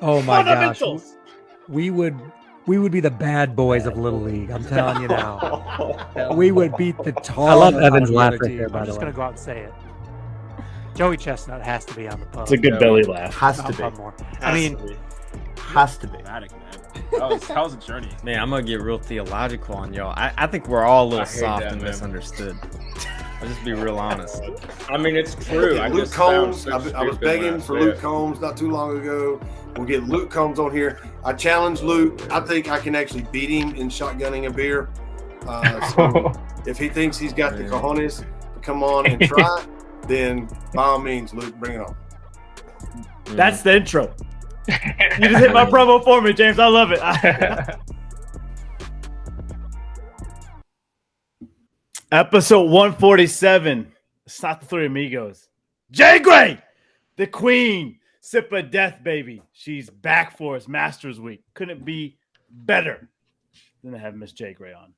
Oh my gosh, Fundamentals. we would be the bad boys of Little League. I'm telling you now. We would beat the tar. I love Evan's out of the laugh other right team. there, by I'm the just way. going to go out and say it. Joey Chestnut has to be on the pub. It's a good belly laugh. Has Not to be. Pub more. I mean, Has to be. Dramatic, man. That was a journey. Man, I'm gonna get real theological on y'all. I think we're all a little I hate soft that, and man. misunderstood. I'll just be real honest. I mean, it's true. I Luke just found Combs. such I was stupid begging when I for said Luke it. Combs not too long ago. We'll get Luke Combs on here. I challenge Luke. I think I can actually beat him in shotgunning a beer. So if he thinks he's got the cojones to come on and try, then by all means, Luke, bring it on. That's the intro. You just hit my promo for me, James. I love it. Episode 147. It's not the Three Amigos. Jay Gray, the queen, sip of death, baby. She's back for us, Masters Week. Couldn't be better than to have Miss Jay Gray on.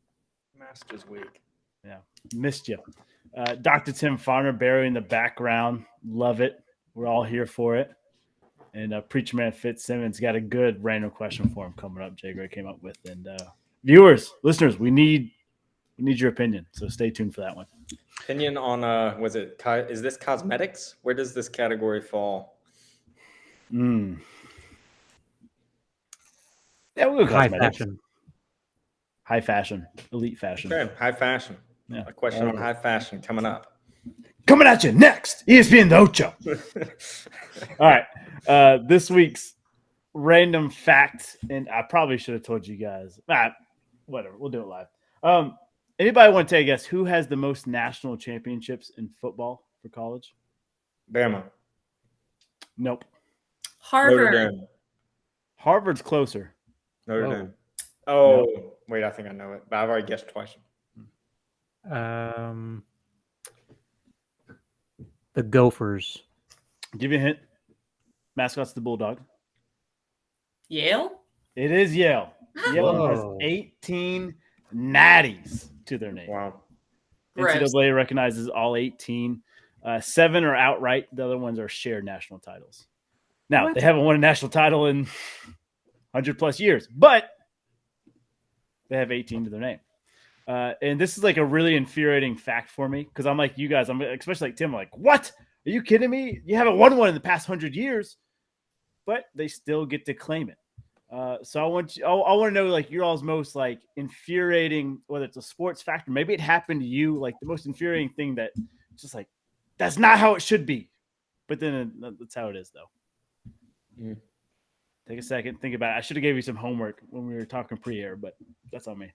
Masters Week. Yeah, missed you. Dr. Tim Farner, Barry in the background. Love it. We're all here for it. And Preacher Man Fitzsimmons got a good random question for him coming up. Jay Gray came up with. And viewers, listeners, we need your opinion. So stay tuned for that one. Opinion on is this cosmetics? Where does this category fall? Yeah, we'll go High cosmetics. fashion. High fashion, elite fashion. Okay, high fashion. Yeah. A question on high fashion coming up. Coming at you next, ESPN The Ocho. All right, this week's random fact, and I probably should have told you guys. Whatever, we'll do it live. Anybody want to take a guess who has the most national championships in football for college? Bama. Nope. Notre Harvard. Dame. Harvard's closer. Notre Whoa. Dame. Oh, wait, I think I know it, but I've already guessed twice. The Gophers. Give you a hint. Mascot's the Bulldog. Yale. It is Yale. Yale has Whoa. 18 natties to their name. Wow. Gross. NCAA recognizes all 18. 7 are outright. The other ones are shared national titles. Now, they haven't won a national title in 100 plus years, but they have 18 to their name. And this is like a really infuriating fact for me because I'm like you guys, I'm especially like Tim, like, what? Are you kidding me? You haven't won one in the past 100 years, but they still get to claim it. So I want to know like your all's most like infuriating, whether it's a sports factor, maybe it happened to you, like the most infuriating thing that it's just like, that's not how it should be. But then that's how it is though. Take a second, think about it. I should have gave you some homework when we were talking pre-air, but that's on me.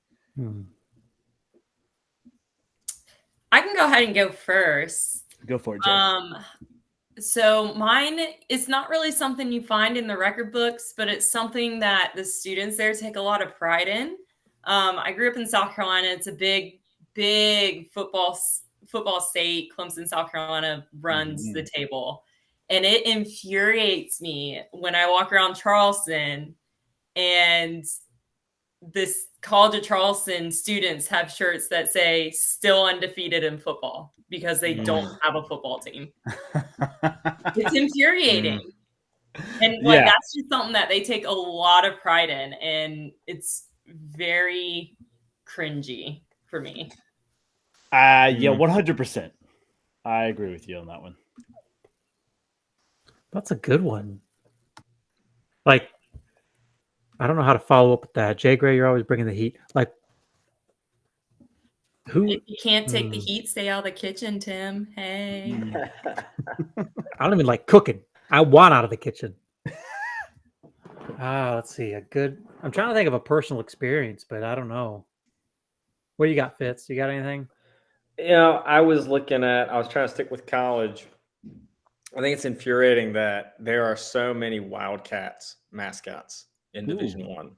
I can go ahead and go first. Go for it, Jay. So mine is not really something you find in the record books, but it's something that the students there take a lot of pride in. I grew up in South Carolina. It's a big football state. Clemson, South Carolina runs the table. And it infuriates me when I walk around Charleston and this College of Charleston students have shirts that say still undefeated in football because they don't have a football team. It's infuriating. And that's just something that they take a lot of pride in. And it's very cringy for me. 100%. I agree with you on that one. That's a good one. Like, I don't know how to follow up with that. Jay Gray, you're always bringing the heat. Like, who? If you can't take the heat, stay out of the kitchen, Tim. Hey. I don't even like cooking. I want out of the kitchen. Let's see. I'm trying to think of a personal experience, but I don't know. What do you got, Fitz? You got anything? I was trying to stick with college. I think it's infuriating that there are so many Wildcats mascots in Division One.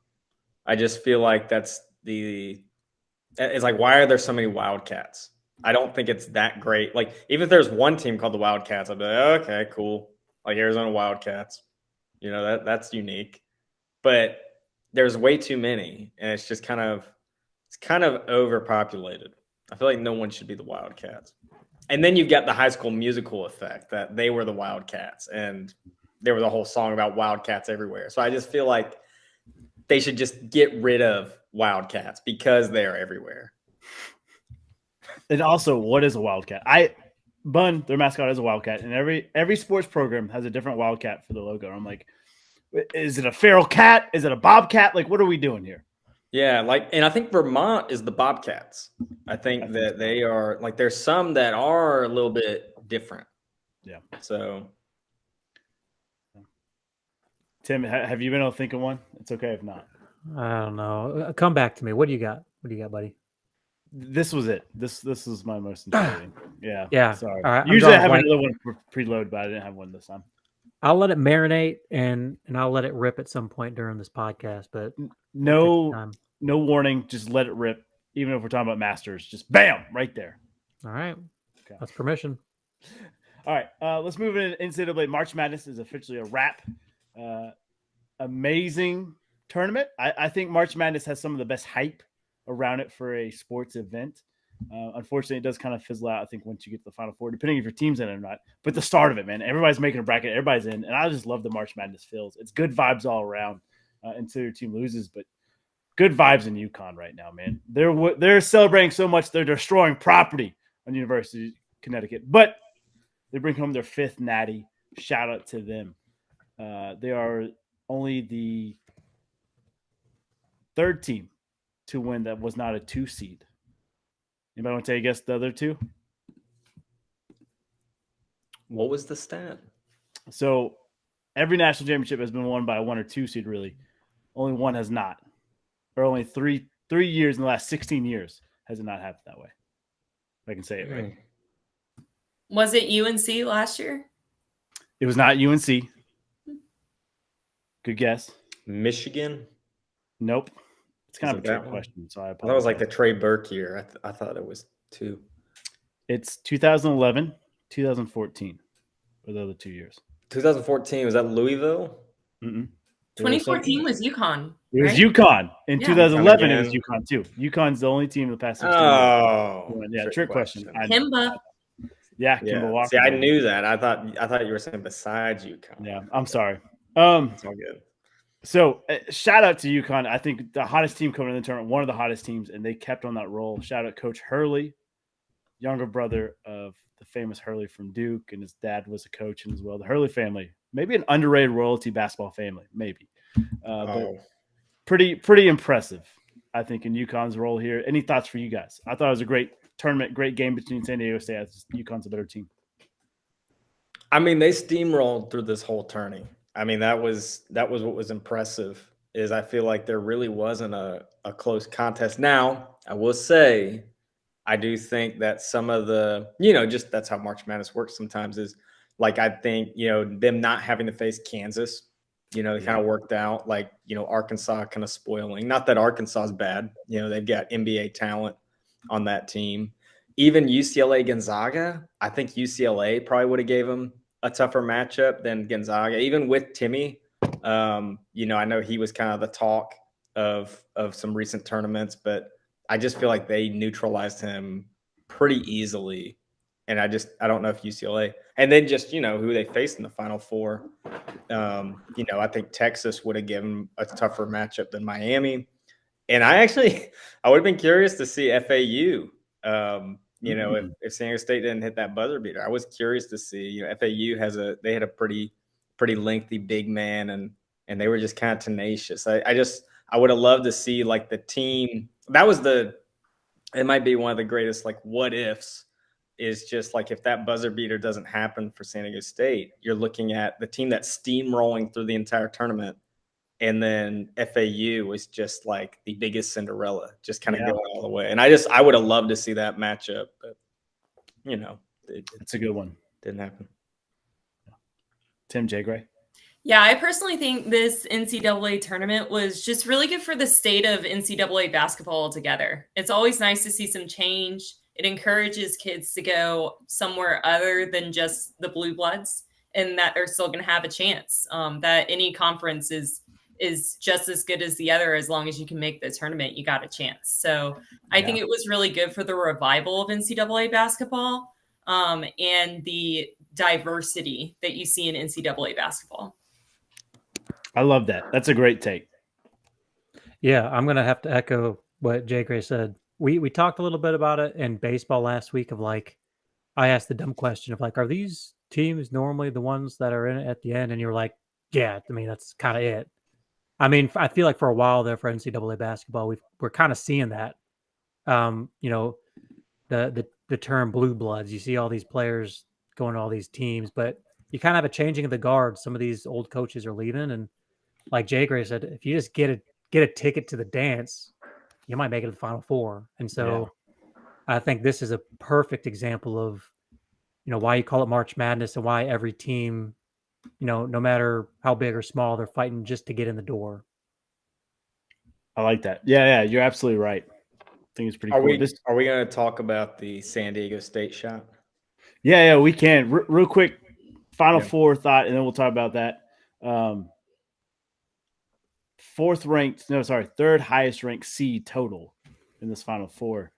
I just feel like it's like, why are there so many Wildcats? I don't think it's that great. Like, even if there's one team called the Wildcats, I'd be like, okay, cool. Like Arizona Wildcats, that's unique. But there's way too many, and it's just kind of overpopulated. I feel like no one should be the Wildcats. And then you've got the High School Musical effect that they were the Wildcats, and there was a whole song about Wildcats everywhere. So I just feel like they should just get rid of Wildcats because they're everywhere. And also, what is a Wildcat? Bun, their mascot is a Wildcat, and every sports program has a different Wildcat for the logo. I'm like, is it a feral cat? Is it a bobcat? Like, what are we doing here? Yeah, and I think Vermont is the Bobcats. I think that they are like there's some that are a little bit different. Yeah. So, Tim, have you been able to think of one? It's okay if not. I don't know. Come back to me. What do you got? What do you got, buddy? This was it. This is my most intimidating. Yeah. Yeah. Sorry. All right, I'm Usually I drawing have blank. another one preload, but I didn't have one this time. I'll let it marinate and I'll let it rip at some point during this podcast. But No warning. Just let it rip. Even if we're talking about Masters, just bam, right there. All right. Okay. That's permission. All right. Let's move into NCAA. March Madness is officially a wrap. Amazing tournament. I think March Madness has some of the best hype around it for a sports event. Unfortunately, it does kind of fizzle out, I think, once you get to the Final Four, depending if your team's in it or not. But the start of it, man, everybody's making a bracket, everybody's in, and I just love the March Madness feels. It's good vibes all around until your team loses, but good vibes in UConn right now, man. They're celebrating so much, they're destroying property on University of Connecticut, but they bring home their 5th natty. Shout out to them. They are only the 3rd team to win that was not a 2 seed. Anybody want to take a guess the other 2? what was the stat? So every national championship has been won by a 1 or 2 seed, really. Only one has not. Or only three years in the last 16 years has it not happened that way. If I can say it right. Was it UNC last year? It was not UNC. Good guess. Michigan? Nope. It's kind Is of it a that trick one? question, so I I apologize. thought it was like the Trey Burke year. I thought it was 2. It's 2011, 2014 were the other 2 years. 2014, was that Louisville? Mm-mm. 2014 was UConn. It was right? UConn. In Yeah. 2011, it was Again. UConn too. UConn's the only team in the past 16 Oh, years. Yeah, trick question. I know. Kimba. Yeah, Yeah. Kimba Walker. See, I knew that. I thought you were saying besides UConn. Yeah, I'm sorry. It's all good. So shout out to UConn. I think the hottest team coming in the tournament, one of the hottest teams, and they kept on that roll. Shout out Coach Hurley, younger brother of the famous Hurley from Duke, and his dad was a coach as well. The Hurley family, maybe an underrated royalty basketball family, maybe. But pretty impressive, I think, in UConn's role here. Any thoughts for you guys? I thought it was a great tournament, great game between San Diego State. UConn's a better team. I mean, they steamrolled through this whole tourney. I mean, that was what was impressive. Is I feel like there really wasn't a close contest. Now, I will say, I do think that some of the, just that's how March Madness works sometimes is like, I think, them not having to face Kansas, they kind of worked out like, Arkansas kind of spoiling. Not that Arkansas is bad. They've got NBA talent on that team. Even UCLA Gonzaga, I think UCLA probably would have gave them a tougher matchup than Gonzaga, even with Timmy. I know he was kind of the talk of some recent tournaments, but I just feel like they neutralized him pretty easily. And I don't know if UCLA, and then just, who they faced in the Final Four. I think Texas would have given a tougher matchup than Miami. And I would have been curious to see FAU, if San Diego State didn't hit that buzzer beater. I was curious to see, FAU they had a pretty lengthy big man and they were just kind of tenacious. I would have loved to see like the team. It might be one of the greatest like what ifs is just like if that buzzer beater doesn't happen for San Diego State, you're looking at the team that's steamrolling through the entire tournament. And then FAU was just like the biggest Cinderella, just kind of going all the way. And I would have loved to see that matchup, but It's a good one. Didn't happen. Tim, Jay Gray. Yeah, I personally think this NCAA tournament was just really good for the state of NCAA basketball altogether. It's always nice to see some change. It encourages kids to go somewhere other than just the Blue Bloods, and that they're still going to have a chance. That any conference is just as good as the other. As long as you can make the tournament, you got a chance. So I think it was really good for the revival of NCAA basketball and the diversity that you see in NCAA basketball. I love that. That's a great take. Yeah, I'm gonna have to echo what Jay Gray said. We talked a little bit about it in baseball last week of like, I asked the dumb question of like, are these teams normally the ones that are in it at the end? And you were like, yeah, I mean, that's kind of it. I mean, I feel like for a while there for NCAA basketball, we're kind of seeing that. You know, the term blue bloods. You see all these players going to all these teams, but you kind of have a changing of the guard. Some of these old coaches are leaving, and like Jay Gray said, if you just get a ticket to the dance, you might make it to the Final Four. And so I think this is a perfect example of, you know, why you call it March Madness and why every team, you know, no matter how big or small, they're fighting just to get in the door. I like that. Yeah, you're absolutely right. I think it's pretty cool. Are we going to talk about the San Diego State shot? Yeah, we can. Real quick, Final Four thought, and then we'll talk about that. Third highest ranked seed total in this Final Four.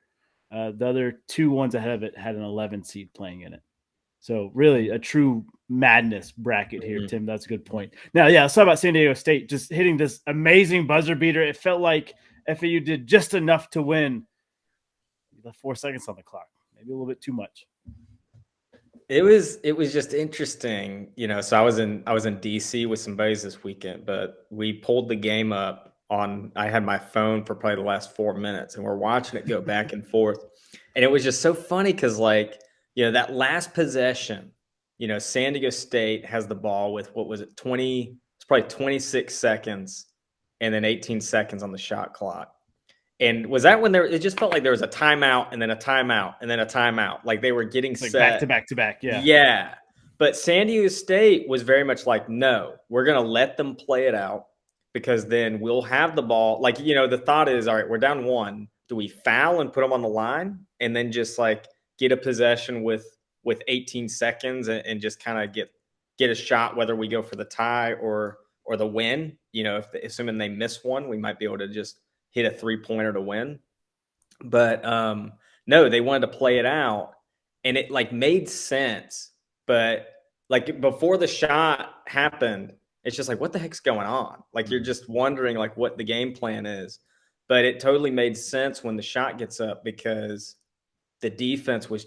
The other two ones ahead of it had an 11 seed playing in it. So really a true madness bracket here, Tim. That's a good point. Now, let's talk about San Diego State just hitting this amazing buzzer beater. It felt like FAU did just enough to win. You left 4 seconds on the clock, maybe a little bit too much. It was just interesting, you know. So I was in DC with some buddies this weekend, but we pulled the game up on. I had my phone for probably the last 4 minutes, and we're watching it go back and forth, and it was just so funny because, like, you know, that last possession, you know, San Diego State has the ball with what was it, 20? It's probably 26 seconds, and then 18 seconds on the shot clock. And was that when it just felt like there was a timeout and then a timeout and then a timeout. Like they were getting set. Back to back to back. Yeah. Yeah. But San Diego State was very much like, no, we're going to let them play it out because then we'll have the ball. Like, you know, the thought is, all right, we're down 1. Do we foul and put them on the line and then just like get a possession with 18 seconds and just kind of get a shot, whether we go for the tie or the win? You know, assuming they miss one, we might be able to just hit a 3-pointer to win. But no, they wanted to play it out, and it like made sense. But like before the shot happened, it's just like, what the heck's going on? Like you're just wondering like what the game plan is. But it totally made sense when the shot gets up because the defense was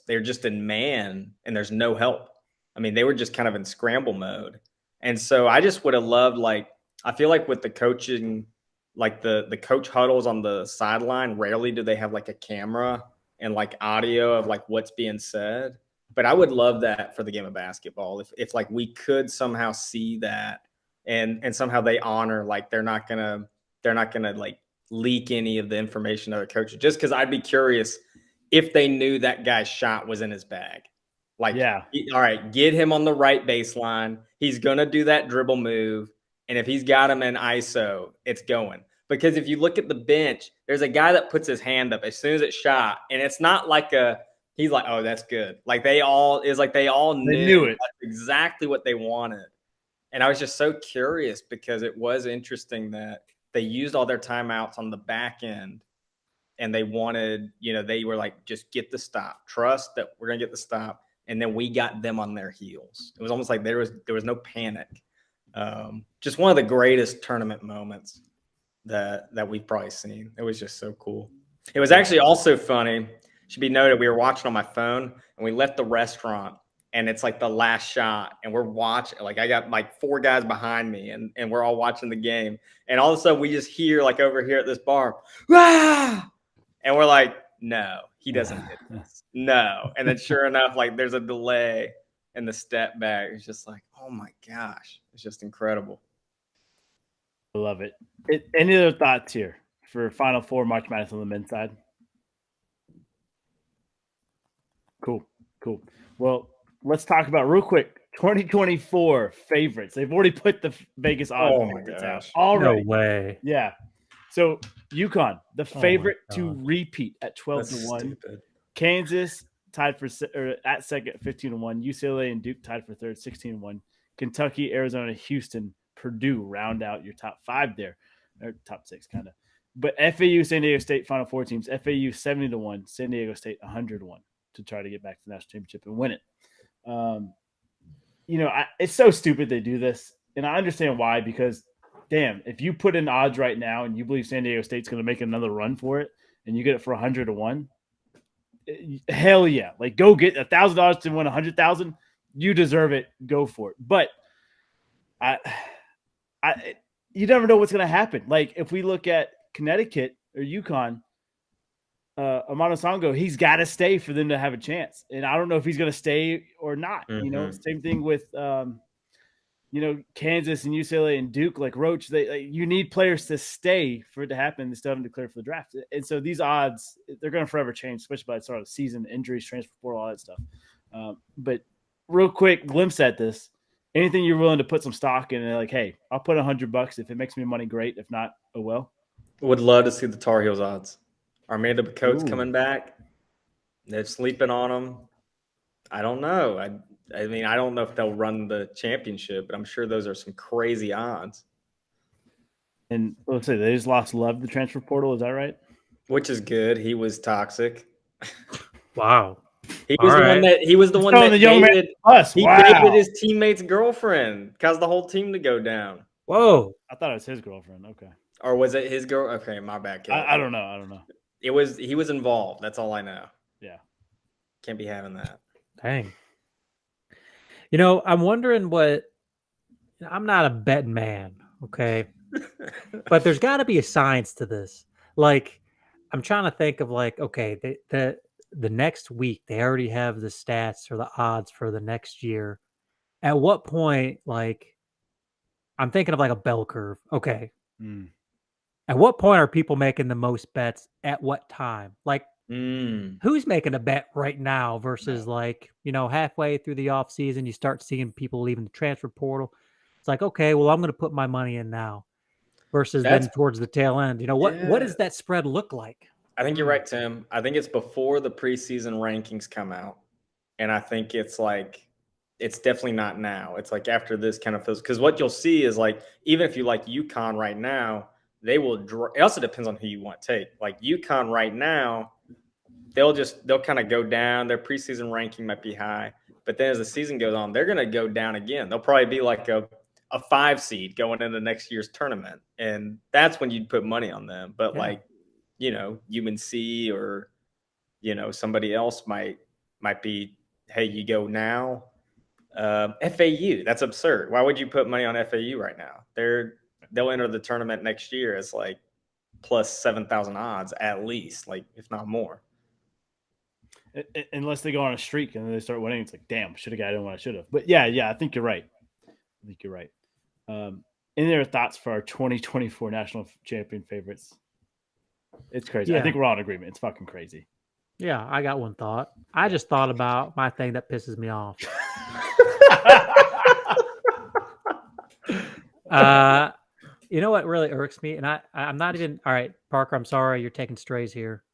they're just in man and there's no help. I mean, they were just kind of in scramble mode. And so I just would have loved, like, I feel like with the coaching, like the coach huddles on the sideline, rarely do they have like a camera and like audio of like what's being said. But I would love that for the game of basketball. If like we could somehow see that and somehow they honor, like they're not gonna like leak any of the information to the coaches, just because I'd be curious if they knew that guy's shot was in his bag. Like, all right, get him on the right baseline. He's gonna do that dribble move. And if he's got him in ISO, it's going. Because if you look at the bench, there's a guy that puts his hand up as soon as it's shot. And it's not like he's like, oh, that's good. Like they all knew it. That's exactly what they wanted. And I was just so curious because it was interesting that they used all their timeouts on the back end. And they wanted, you know, they were like, just get the stop. Trust that we're going to get the stop. And then we got them on their heels. It was almost like there was no panic. Just one of the greatest tournament moments that we've probably seen. It was just so cool. It was actually also funny. Should be noted, we were watching on my phone and we left the restaurant and it's like the last shot and we're watching, like I got like 4 guys behind me and we're all watching the game. And all of a sudden we just hear like over here at this bar, ah! And we're like, no, he doesn't hit this. No. And then sure enough, like there's a delay and the step back. It's just like, oh my gosh, it's just incredible. I love it. Any other thoughts here for Final Four March Madness on the men's side? Cool. Well, let's talk about real quick 2024 favorites. They've already put the Vegas odds out. Already. No way. Yeah. So UConn, the favorite to repeat at 12-1. Stupid. Kansas tied at second, 15-1. UCLA and Duke tied for third, 16-1. Kentucky, Arizona, Houston, Purdue round out your top 5 there, or top 6 kind of. But FAU, San Diego State, Final Four teams. FAU 70-1, San Diego State 100-1 to try to get back to the national championship and win it. You know, it's so stupid they do this. and I understand why, because damn, if you put in odds right now and you believe San Diego State's going to make another run for it, and you get it for 100-1, hell yeah! Like, go get $1,000 to win 100,000. You deserve it. Go for it. But you never know what's going to happen. Like, if we look at Connecticut or UConn, Amano Sango, he's got to stay for them to have a chance. And I don't know if he's going to stay or not. Mm-hmm. You know, same thing with, you know, Kansas and UCLA and Duke, like Roach, you need players to stay for it to happen. They still haven't declared for the draft. And so these odds, they're going to forever change, especially by the start of the season, injuries, transfer portal, all that stuff. But real quick glimpse at this, anything you're willing to put some stock in, and like, hey, I'll put $100. If it makes me money, great. If not, oh well. Would love to see the Tar Heels odds. Armando Bacote's coming back. They're sleeping on him. I don't know. I mean, I don't know if they'll run the championship, but I'm sure those are some crazy odds. And let's say they just lost Love the transfer portal. Is that right? Which is good. He was toxic. Wow. He was the one that young man dated, us. he Wow. dated his teammate's girlfriend, caused the whole team to go down. Whoa. I thought it was his girlfriend. Okay. Or was it his girl? Okay, my bad. I don't know. He was involved. That's all I know. Yeah. Can't be having that. Dang. You know, I'm wondering I'm not a betting man, okay? But there's got to be a science to this. Like, I'm trying to think of like, okay, the next week, they already have the stats or the odds for the next year. At what point, like, I'm thinking of like a bell curve. Okay. At what point are people making the most bets at what time? Like, who's making a bet right now versus like, you know, halfway through the off season, you start seeing people leaving the transfer portal. It's like, okay, well, I'm going to put my money in now versus then towards the tail end. You know, what does that spread look like? I think you're right, Tim. I think it's before the preseason rankings come out. And I think it's like, it's definitely not now. It's like after this kind of feels, because what you'll see is like, even if you like UConn right now, they will it also depends on who you want to take. Like UConn right now, they'll kind of go down. Their preseason ranking might be high, but then as the season goes on, they're going to go down again. They'll probably be like a 5 seed going into next year's tournament. And that's when you'd put money on them. But like, you know, UNC or, you know, somebody else might be, hey, you go now. FAU, that's absurd. Why would you put money on FAU right now? They'll enter the tournament next year as like plus 7,000 odds at least, like if not more. Unless they go on a streak and then they start winning, it's like, damn, should have got in when I should have. But yeah, I think you're right. Any other thoughts for our 2024 national champion favorites? It's crazy. Yeah. I think we're all in agreement. It's fucking crazy. Yeah, I got one thought. I just thought about my thing that pisses me off. You know what really irks me? And I'm not even, all right, Parker, I'm sorry, you're taking strays here.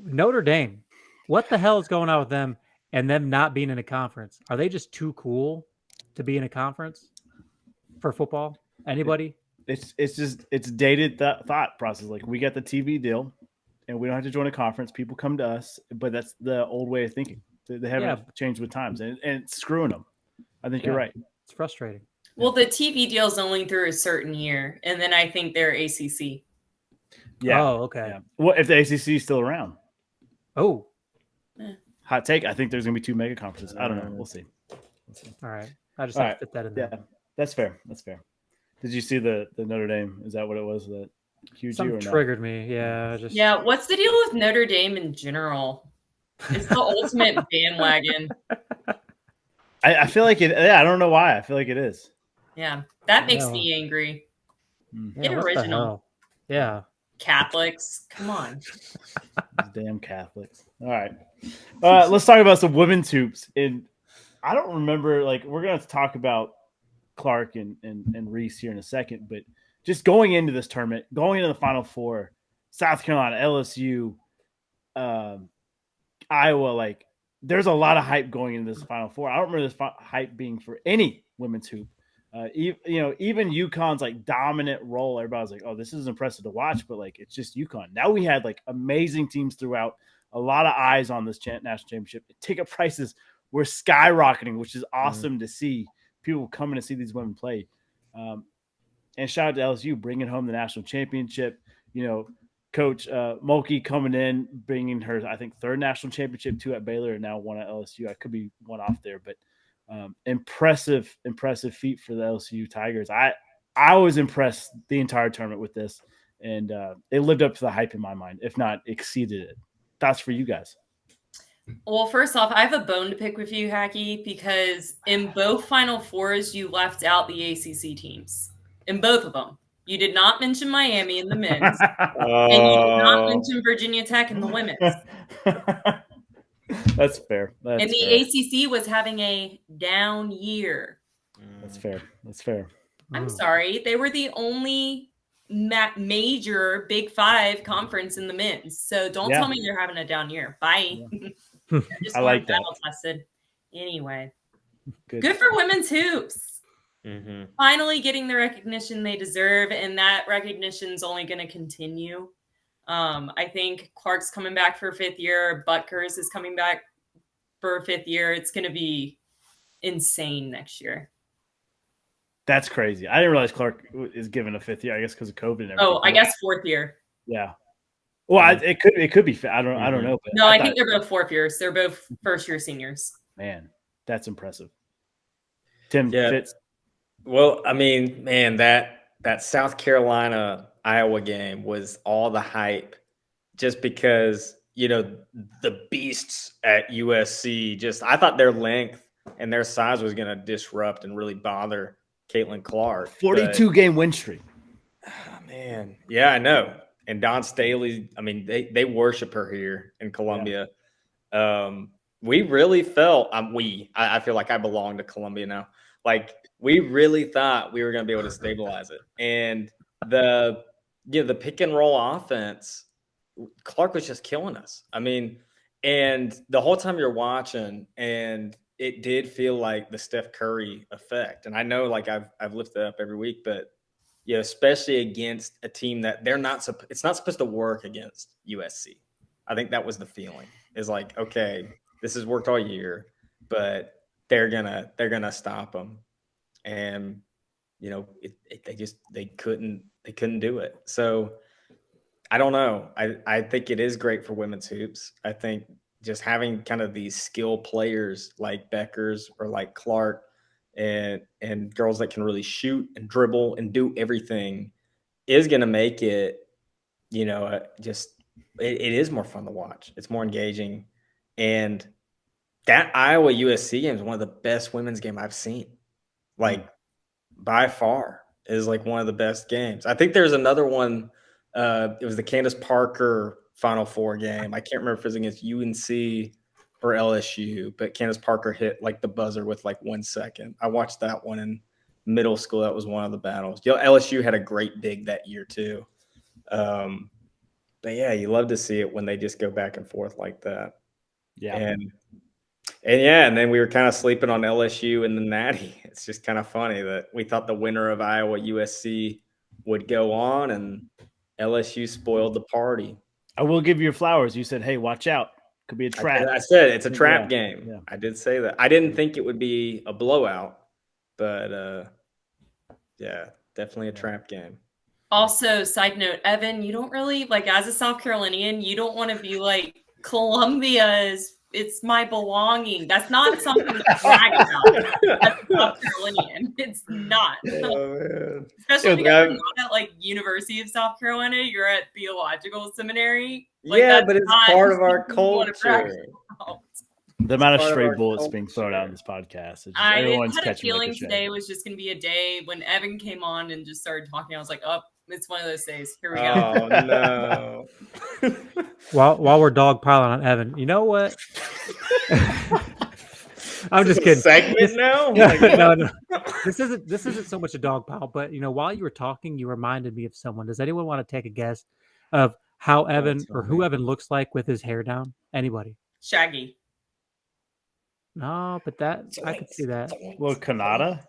Notre Dame, what the hell is going on with them and them not being in a conference? Are they just too cool to be in a conference for football? Anybody? It's dated thought process. Like, we got the TV deal and we don't have to join a conference. People come to us, but that's the old way of thinking. They haven't changed with times, and it's screwing them. I think you're right. It's frustrating. Well, the TV deal is only through a certain year, and then I think they're ACC. Yeah. Oh, okay. Yeah. Well, if the ACC is still around. Oh. Hot take. I think there's going to be 2 mega conferences. I don't know. We'll see. All right. I just have to fit that in there. Yeah, that's fair. Did you see the Notre Dame? Is that what it was? That QG Something or triggered me. Yeah. Yeah. What's the deal with Notre Dame in general? It's the ultimate bandwagon. I feel like it. Yeah, I don't know why. I feel like it is. Yeah, that makes me angry. Get original. Yeah. Catholics, come on. These damn Catholics. All right. Let's talk about some women's hoops. And I don't remember, like, we're going to talk about Clark and Reese here in a second, but just going into this tournament, going into the Final Four, South Carolina, LSU, Iowa, like, there's a lot of hype going into this Final Four. I don't remember this hype being for any women's hoop. Even UConn's like dominant role. Everybody's like, "Oh, this is impressive to watch," but like, it's just UConn. Now we had like amazing teams throughout. A lot of eyes on this national championship. Ticket prices were skyrocketing, which is awesome to see. people coming to see these women play. And shout out to LSU bringing home the national championship. You know, Coach Mulkey coming in, bringing her, I think, third national championship, 2 at Baylor and now 1 at LSU. I could be one off there, but impressive feat for the LSU Tigers. I was impressed the entire tournament with this, and they lived up to the hype in my mind, if not exceeded it. Thoughts for you guys? Well, first off, I have a bone to pick with you, Hacky, because in both Final Fours, you left out the ACC teams. In both of them. You did not mention Miami in the men's, and you did not mention Virginia Tech in the women's. That's fair. And the ACC was having a down year. That's fair. That's fair. I'm sorry. They were the only major Big Five conference in the men's. So don't tell me they're having a down year. Bye. I like that. Tested. Anyway, Good for women's hoops. Mm-hmm. Finally getting the recognition they deserve, and that recognition is only going to continue. I think Clark's coming back for a 5th year. Butker's is coming back for a 5th year. It's going to be insane next year. That's crazy. I didn't realize Clark is given a 5th year. I guess because of COVID and everything. Oh, I guess 4th year. Yeah. Well, it could be. I don't know. But no, I think they're both 4th years. They're both first-year seniors. Man, that's impressive. Tim Fitz. Well, I mean, man, that South Carolina Iowa game was all the hype, just because the beasts at USC. I thought their length and their size was going to disrupt and really bother Caitlin Clark. 42-game win streak. Man, yeah, I know. And Dawn Staley, I mean, they worship her here in Columbia. Yeah. We really felt I feel like I belong to Columbia now. Like, we really thought we were going to be able to stabilize it. And the pick and roll offense, Clark was just killing us. I mean, and the whole time you're watching, and it did feel like the Steph Curry effect. And I know, like, I've lifted it up every week, but especially against a team that it's not supposed to work against USC. I think that was the feeling, is like, okay, this has worked all year, but they're gonna stop them. And they couldn't do it. So I don't know. I think it is great for women's hoops. I think just having kind of these skill players like Beckers or like Clark and girls that can really shoot and dribble and do everything is going to make it, it is more fun to watch. It's more engaging. And that Iowa USC game is one of the best women's game I've seen. Like, by far, is like one of the best games. I think there's another one. It was the Candace Parker Final Four game. I can't remember if it was against UNC or LSU, but Candace Parker hit like the buzzer with like 1 second. I watched that one in middle school. That was one of the battles. LSU had a great big that year too. But yeah, you love to see it when they just go back and forth like that. Yeah. And then we were kind of sleeping on LSU and the Natty. It's just kind of funny that we thought the winner of Iowa USC would go on, and LSU spoiled the party. I will give you your flowers. You said, hey, watch out. Could be a trap. I said it's a trap game. Yeah. I did say that. I didn't think it would be a blowout, but definitely a trap game. Also, side note, Evan, you don't really, like, as a South Carolinian, you don't want to be like, Columbia's, it's my belonging. That's not something to brag about as a South Carolinian. It's not. Oh, man. Especially because you're not at, like, University of South Carolina. You're at Theological Seminary. Like, but it's part of our culture. The amount of stray bullets being thrown out in this podcast. I had a feeling today was just going to be a day when Evan came on and just started talking. I was like, oh, it's one of those days. Here we go. Oh, no. While we're dogpiling on Evan, you know what? I'm just kidding. Segment now? No. This isn't so much a dogpile, but while you were talking, you reminded me of someone. Does anyone want to take a guess of how Evan or who Evan looks like with his hair down? Anybody? Shaggy. No, but I could see that. Well, Kanata?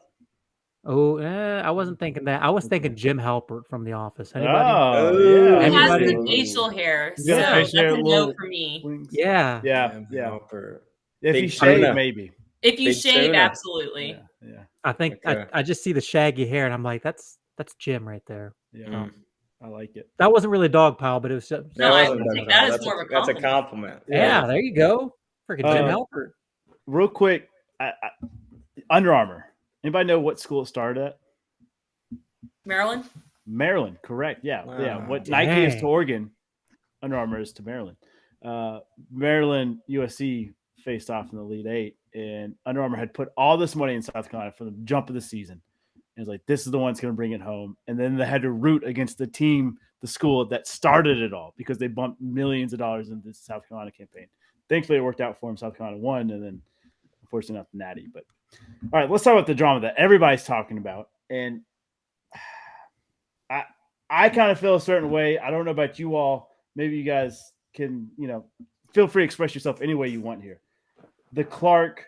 Oh, I wasn't thinking that. I was thinking Jim Halpert from The Office. Anybody? Oh, yeah. He has the facial hair, so that's a no for me. Yeah. If he Big shaved, tuna. maybe. If you Big shave, tuna. absolutely. Yeah. I think Okay. I just see the shaggy hair and I'm like, that's Jim right there. Yeah. I like it. That wasn't really dog pile, but it was just, No, I wasn't would dog take pile. that as more of a That's a compliment. compliment. yeah, there you go. Freaking Jim Uh, Halpert. Real quick, Under Armour. Anybody know what school it started at? Maryland? Maryland, correct. Yeah. Yeah. Wow. What Nike is to Dang. Oregon, Under Armour is to Maryland. Maryland USC faced off in the Elite Eight, and Under Armour had put all this money in South Carolina from the jump of the season. And it's like, this is the one that's going to bring it home. And then they had to root against the team, the school that started it all, because they bumped millions of dollars into the South Carolina campaign. Thankfully, it worked out for them. South Carolina won, and then unfortunately not the Natty. But all right, let's talk about the drama that everybody's talking about. And I kind of feel a certain way. I don't know about you all. Maybe you guys can, feel free to express yourself any way you want here. The Clark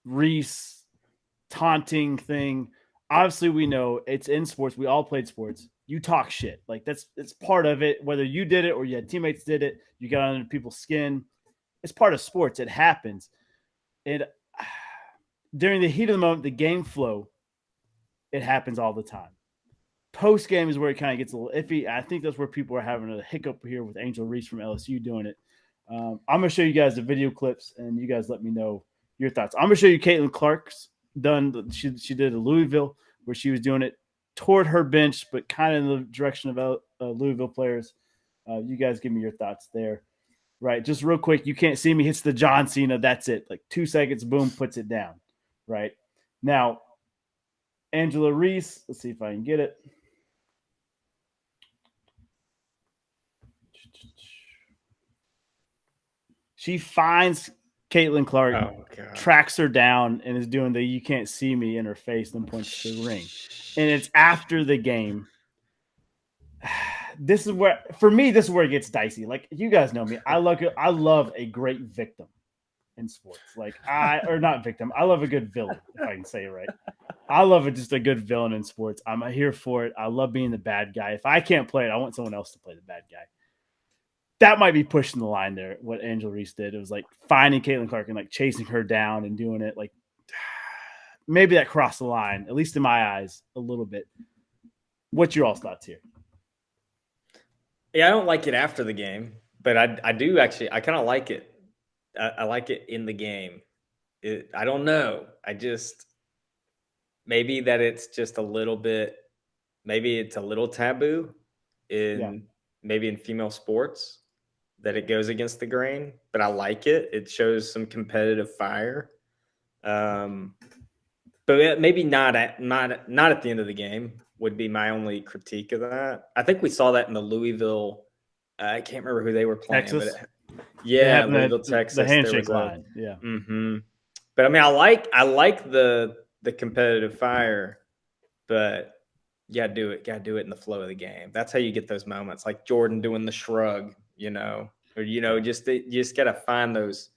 Reese taunting thing. Obviously, we know it's in sports. We all played sports. You talk shit. Like it's part of it. Whether you did it or you had teammates did it, you got under people's skin. It's part of sports. It happens. And during the heat of the moment, the game flow, it happens all the time. Post game is where it kind of gets a little iffy. I think that's where people are having a hiccup here with Angel Reese from LSU doing it. I'm going to show you guys the video clips, and you guys let me know your thoughts. I'm going to show you Caitlin Clark's done. She did a Louisville where she was doing it toward her bench, but kind of in the direction of Louisville players. You guys give me your thoughts there. Right, just real quick, you can't see me, hits the John Cena, that's it. Like 2 seconds, boom, puts it down. Right. Now, Angela Reese, let's see if I can get it. She finds Caitlin Clark, Oh, God. tracks her down, and is doing the "you can't see me" in her face, then points to the ring. And it's after the game. This is where, for me, this is where it gets dicey. Like, you guys know me. I love a great victim in sports. Or not victim. I love a good villain, if I can say it right. I love just a good villain in sports. I'm here for it. I love being the bad guy. If I can't play it, I want someone else to play the bad guy. That might be pushing the line there, what Angel Reese did. It was like finding Caitlin Clark and like chasing her down and doing it. Like, maybe that crossed the line, at least in my eyes, a little bit. What's your all's thoughts here? Yeah, I don't like it after the game, but I do actually. I kind of like it. I like it in the game. I don't know. Maybe that it's just a little bit. Maybe it's a little taboo maybe in female sports that it goes against the grain. But I like it. It shows some competitive fire. But maybe not at the end of the game would be my only critique of that. I think we saw that in the Louisville. I can't remember who they were playing. Texas? But Louisville, Texas. The handshake line. Yeah. Mm-hmm. But I mean, I like the competitive fire, but you gotta do it. Gotta do it in the flow of the game. That's how you get those moments, like Jordan doing the shrug, or you just gotta find those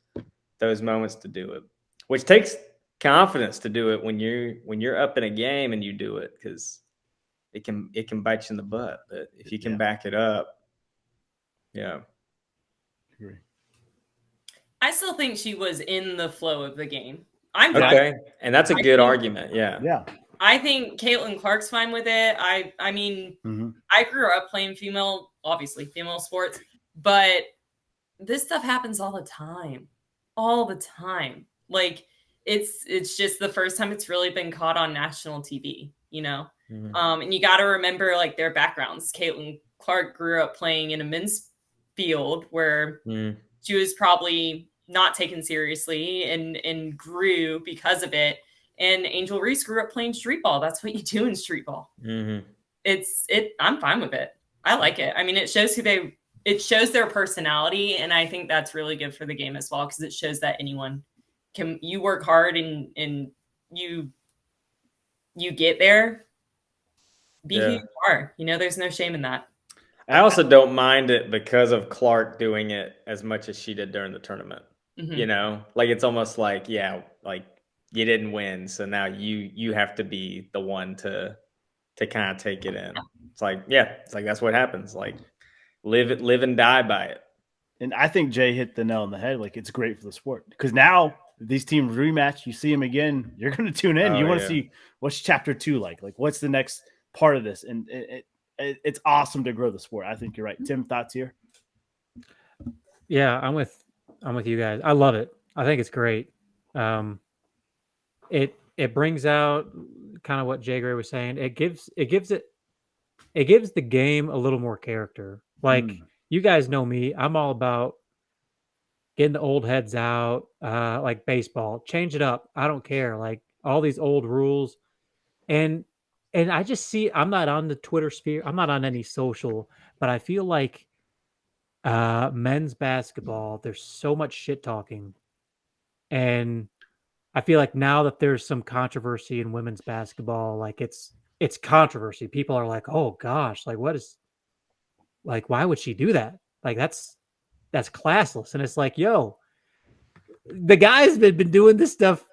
moments to do it, which takes confidence to do it when you're up in a game and you do it, because it can bite you in the butt. But if you can back it up, yeah. Agree. I still think she was in the flow of the game. I'm Okay, fine. and that's a good argument. Yeah. Yeah. I think Caitlin Clark's fine with it. I mean, I grew up playing female sports, but this stuff happens all the time. Like, it's just the first time it's really been caught on national TV, and you got to remember, like, their backgrounds. Caitlin Clark grew up playing in a men's field where she was probably not taken seriously and grew because of it. And Angel Reese grew up playing street ball. That's what you do in street ball. Mm-hmm. I'm fine with it. I like it. I mean, it shows their personality. And I think that's really good for the game as well, because it shows that anyone you work hard and you get there, be who you are. There's no shame in that. I also don't mind it because of Clark doing it as much as she did during the tournament. Mm-hmm. Like, it's almost like, like, you didn't win, so now you have to be the one to kind of take it in. It's like that's what happens. Like, live and die by it. And I think Jay hit the nail on the head. Like, it's great for the sport, because now If these teams rematch, you see them again, you're going to tune in. Oh, You want to yeah. see what's chapter 2 like. Like, what's the next part of this? And it's awesome to grow the sport. I think you're right. Tim, thoughts here? Yeah, I'm with you guys. I love it. I think it's great. It brings out kind of what Jay Gray was saying. It gives the game a little more character. Like you guys know me, I'm all about getting the old heads out, like baseball. Change it up. I don't care. Like all these old rules, and I just see. I'm not on the Twitter sphere. I'm not on any social, but I feel like men's basketball. There's so much shit talking, and I feel like now that there's some controversy in women's basketball, like it's controversy. People are like, "Oh gosh, like what is, like why would she do that? Like that's classless." And it's like, yo, the guys have been doing this stuff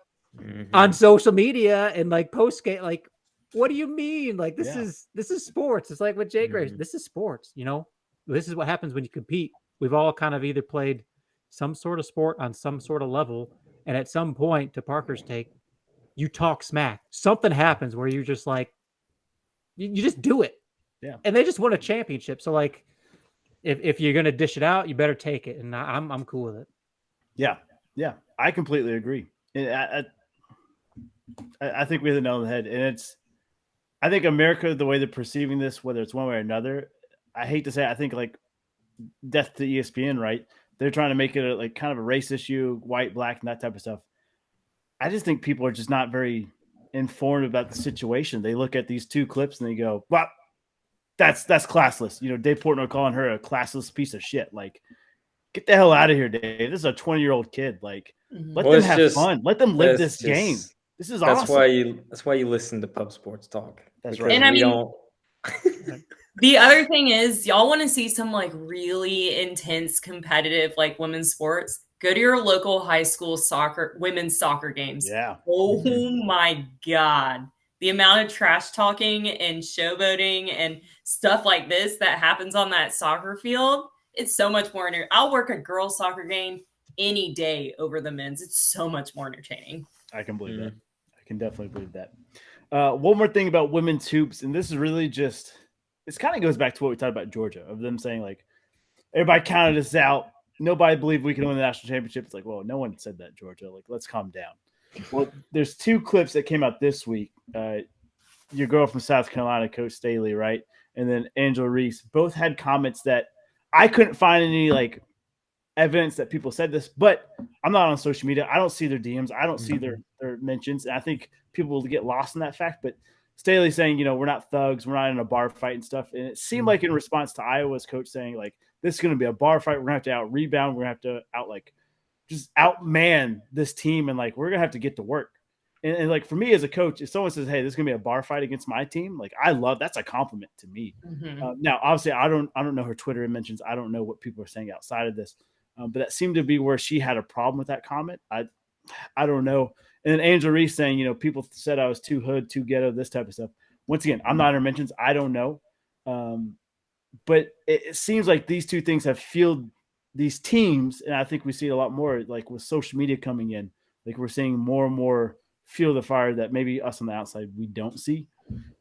on social media and like post game. Like, what do you mean? Like this is sports. It's like what Jay Gray. This is sports. You know, this is what happens when you compete. We've all kind of either played some sort of sport on some sort of level. And at some point, to Parker's take, you talk smack. Something happens where you're just like, you just do it. Yeah. And they just won a championship. So like, if you're gonna dish it out, you better take it. And I'm cool with it. Yeah, I completely agree. And I think we hit the nail on the head. And I think America, the way they're perceiving this, whether it's one way or another, I hate to say it, I think like death to ESPN, right? They're trying to make it like kind of a race issue, white, black, and that type of stuff. I just think people are just not very informed about the situation. They look at these 2 clips and they go, "Well, that's classless." You know, Dave Portnoy calling her a classless piece of shit. Like, get the hell out of here, Dave. This is a 20-year-old kid. Like, let them have fun. Let them live this game. This is awesome. That's why you listen to Pub Sports Talk. That's Because right. And I we mean, don't. the other thing is, y'all want to see some like really intense competitive like women's sports, go to your local high school women's soccer games. Yeah. Oh my God. The amount of trash talking and showboating and stuff like this that happens on that soccer field, it's so much more. I'll work a girls' soccer game any day over the men's. It's so much more entertaining. I can believe that. I can definitely believe that. One more thing about women's hoops, and this is really just, this kind of goes back to what we talked about Georgia, of them saying like, everybody counted us out. Nobody believed we could win the national championship. It's like, well, no one said that, Georgia. Like, let's calm down. Well, there's 2 clips that came out this week. Your girl from South Carolina, Coach Staley, right? And then Angela Reese both had comments that I couldn't find any like evidence that people said this, but I'm not on social media. I don't see their DMs. I don't see their mentions. And I think people will get lost in that fact. But Staley saying, you know, we're not thugs. We're not in a bar fight and stuff. And it seemed like in response to Iowa's coach saying, like, this is going to be a bar fight. We're going to have to out rebound. We're going to have to just outman this team. And like, we're going to have to get to work. And like, for me as a coach, if someone says, hey, this is going to be a bar fight against my team, like, that's a compliment to me. Now, obviously, I don't know her Twitter mentions. I don't know what people are saying outside of this. But that seemed to be where she had a problem with that comment. I don't know. And then Angela Reese saying, you know, people said I was too hood, too ghetto, this type of stuff. Once again, I'm not in her mentions. I don't know. But it seems like these 2 things have fueled these teams. And I think we see it a lot more like with social media coming in. Like we're seeing more and more fuel the fire that maybe us on the outside we don't see,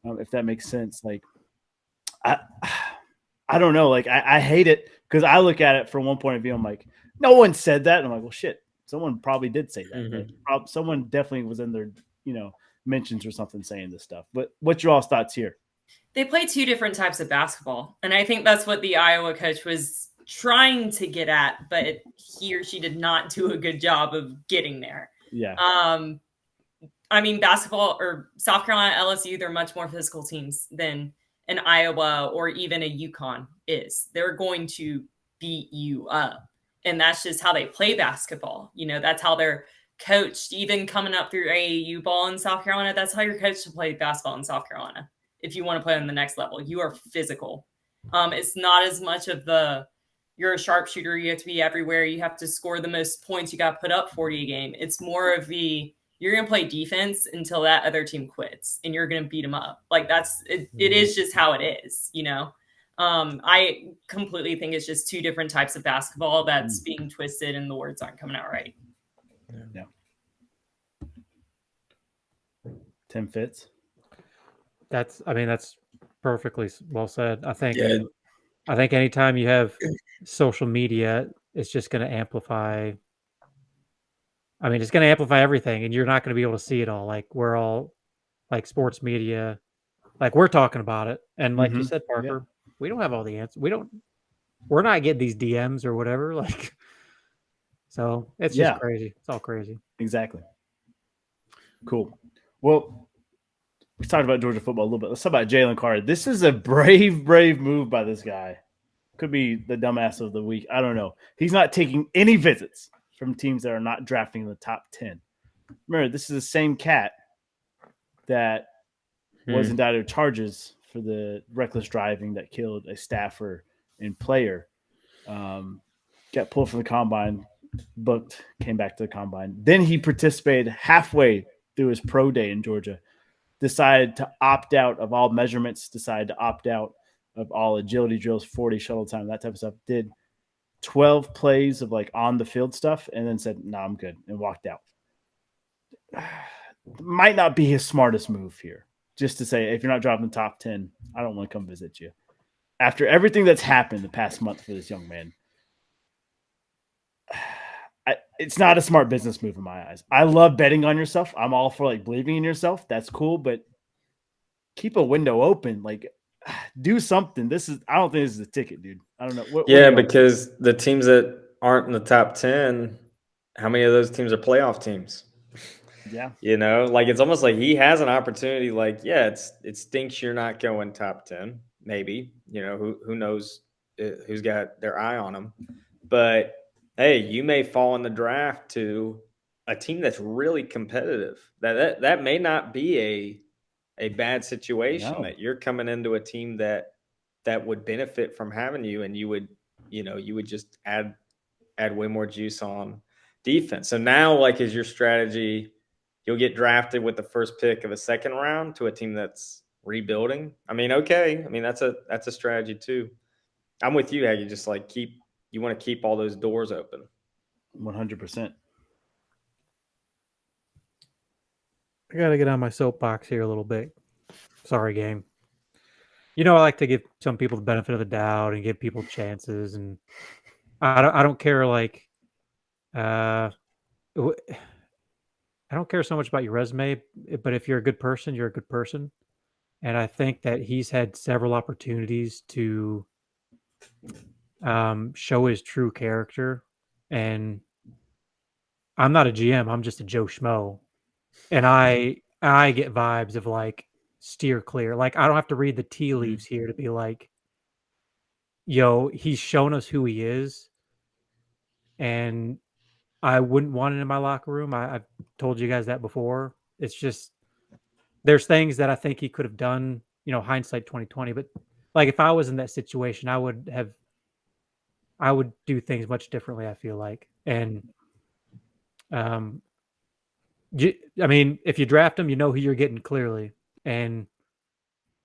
if that makes sense. Like, I don't know. Like, I hate it because I look at it from one point of view. I'm like, no one said that. And I'm like, well, shit, someone probably did say that. Like, someone definitely was in their, you know, mentions or something saying this stuff. But what's your all's thoughts here? They play 2 different types of basketball. And I think that's what the Iowa coach was trying to get at, but he or she did not do a good job of getting there. Yeah. I mean, basketball or South Carolina, LSU, they're much more physical teams than an Iowa or even a UConn is. They're going to beat you up. And that's just how they play basketball. You know, that's how they're coached. Even coming up through AAU ball in South Carolina, that's how you're coached to play basketball in South Carolina. If you want to play on the next level, you are physical. It's not as much of you're a sharpshooter. You have to be everywhere. You have to score the most points. You got to put up 40 a game. It's more of you're going to play defense until that other team quits and you're going to beat them up. Like it is just how it is, you know? I completely think it's just 2 different types of basketball that's being twisted and the words aren't coming out right. Yeah. Tim Fitz. That's perfectly well said. I think Yeah. anytime you have social media, it's just going to amplify. I mean, it's going to amplify everything, and you're not going to be able to see it all. Like we're all like sports media, like we're talking about it, and like you Mhm. said, Parker, we don't have all the answers. We're not getting these DMs or whatever. Like, so it's just Yeah. crazy. It's all crazy. Exactly. Cool. Well, we talked about Georgia football a little bit. Let's talk about Jalen Carter. This is a brave move by this guy. Could be the dumbass of the week. I don't know. He's not taking any visits from teams that are not drafting in the top 10. Remember, this is the same cat that was indicted with charges for the reckless driving that killed a staffer and player. Got pulled from the combine, booked, came back to the combine. Then he participated halfway through his pro day in Georgia, decided to opt out of all measurements, decided to opt out of all agility drills, 40 shuttle time, that type of stuff. Did 12 plays of like on the field stuff and then said, no, I'm good, and walked out. Might not be his smartest move here. Just to say, if you're not dropping the top 10, I don't want to come visit you. After everything that's happened the past month for this young man, it's not a smart business move in my eyes. I love betting on yourself. I'm all for like believing in yourself. That's cool, but keep a window open. Like, do something. I don't think this is a ticket, dude. I don't know. What Because the teams that aren't in the top 10, how many of those teams are playoff teams? Yeah. You know, like it's almost like he has an opportunity. Like, yeah, it stinks you're not going top 10. Maybe, you know, who knows who's got their eye on him. But hey, you may fall in the draft to a team that's really competitive. That may not be a bad situation. No. That you're coming into a team that would benefit from having you, and you would just add way more juice on defense. So now, like, is your strategy? You'll get drafted with the first pick of the second round to a team that's rebuilding. I mean, okay. I mean, that's a strategy too. I'm with you, Aggie. Just like you want to keep all those doors open. 100%. I got to get on my soapbox here a little bit. Sorry, gang. You know, I like to give some people the benefit of the doubt and give people chances, and I don't care like I don't care so much about your resume, but if you're a good person, you're a good person. And I think that he's had several opportunities to show his true character. And I'm not a GM, I'm just a Joe Schmo. And I get vibes of like steer clear. Like I don't have to read the tea leaves here to be like, yo, he's shown us who he is. And I wouldn't want it in my locker room. I've told you guys that before. It's just there's things that I think he could have done, you know, hindsight 2020. But like if I was in that situation, I would do things much differently, I feel like. And I mean, if you draft him, you know who you're getting clearly. And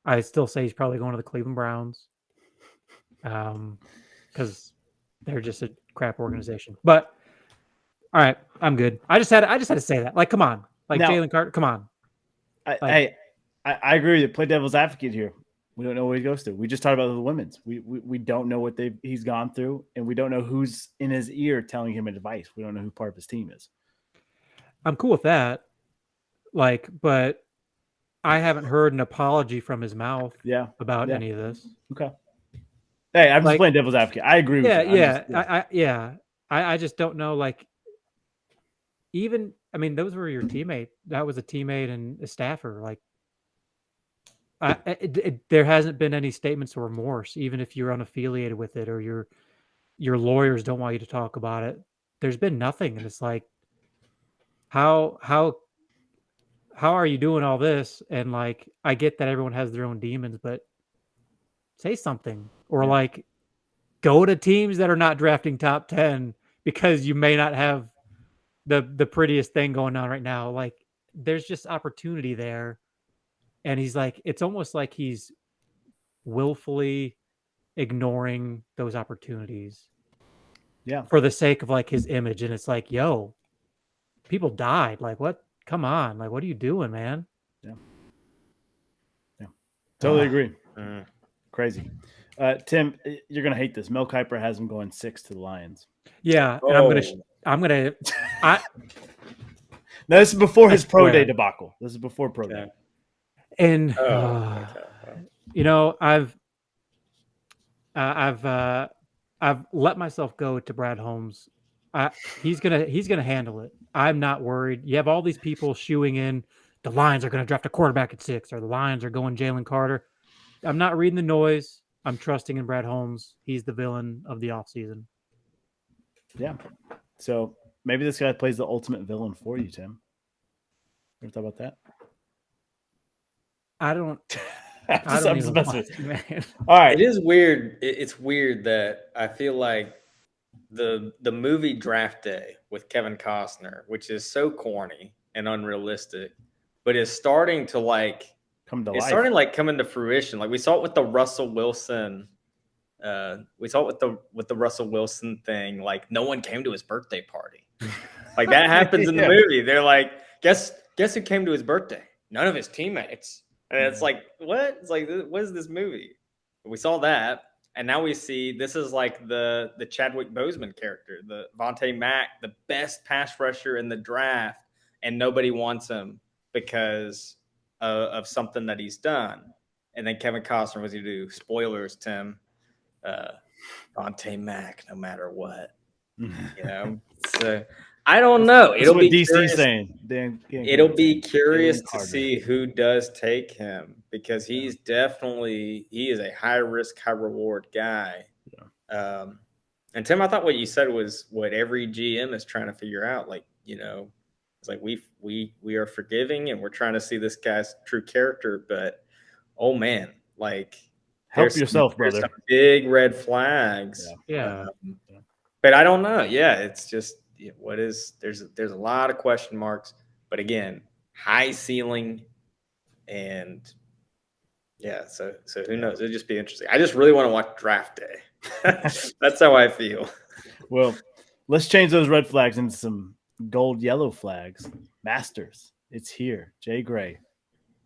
I still say he's probably going to the Cleveland Browns. Because they're just a crap organization. But all right, I'm good. I just had to say that. Like, come on. Like Jalen Carter, come on. I agree with you. Play devil's advocate here. We don't know what he goes through. We just talked about the women's. We don't know what he's gone through, and we don't know who's in his ear telling him advice. We don't know who part of his team is. I'm cool with that. Like, but I haven't heard an apology from his mouth about any of this. Okay. Hey, I'm just playing devil's advocate. I agree with you. I just don't know, like, even, I mean, those were your teammate. That was a teammate and a staffer. Like, there hasn't been any statements of remorse, even if you're unaffiliated with it or your lawyers don't want you to talk about it. There's been nothing, and it's like, how are you doing all this? And like, I get that everyone has their own demons, but say something, or like, go to teams that are not drafting top 10 because you may not have the prettiest thing going on right now. Like, there's just opportunity there. And he's like, it's almost like he's willfully ignoring those opportunities. Yeah. For the sake of like his image. And it's like, yo, people died. Like, what? Come on. Like, what are you doing, man? Yeah. Totally agree. Mm. Crazy. Tim, you're gonna hate this. Mel Kiper has him going 6 to the Lions. Yeah, and I'm gonna. Now this is before his I pro swear. day debacle. This is before pro day. And Okay. you know, I've let myself go to Brad Holmes. He's gonna handle it. I'm not worried. You have all these people shooing in. The Lions are gonna draft a quarterback at 6, or the Lions are going Jalen Carter. I'm not reading the noise. I'm trusting in Brad Holmes. He's the villain of the offseason. Yeah. So maybe this guy plays the ultimate villain for you, Tim. Ever thought about that? I don't. I'm I don't just even messing want with to, you. man. All right. It is weird. It's weird that I feel like the movie Draft Day with Kevin Costner, which is so corny and unrealistic, but is starting to Come to it's life. starting to come into fruition. Like we saw it with the Russell Wilson. We saw it with the Russell Wilson thing. Like no one came to his birthday party. Like that happens in the Yeah. movie. They're like, guess who came to his birthday? None of his teammates. And it's like, what? It's like, what is this movie? We saw that, and now we see this is like the Chadwick Boseman character, the Vontae Mack, the best pass rusher in the draft, and nobody wants him because of something that he's done. And then Kevin Costner, what's he do? Spoilers, Tim. Vontae Mack, no matter what. You know, so I don't know. That's It'll what be DC's curious. saying. It'll be curious to Carter. see who does take him because he is a high risk, high reward guy. Yeah. And Tim, I thought what you said was what every GM is trying to figure out. Like, you know, it's like we are forgiving and we're trying to see this guy's true character, but oh man, like Help there's yourself, there's brother. some big red flags. Yeah. But I don't know. Yeah, it's just there's a lot of question marks. But again, high ceiling, and yeah. So who knows? It'll just be interesting. I just really want to watch Draft Day. That's how I feel. Well, let's change those red flags into some gold yellow flags. Masters, it's here. Jay Gray.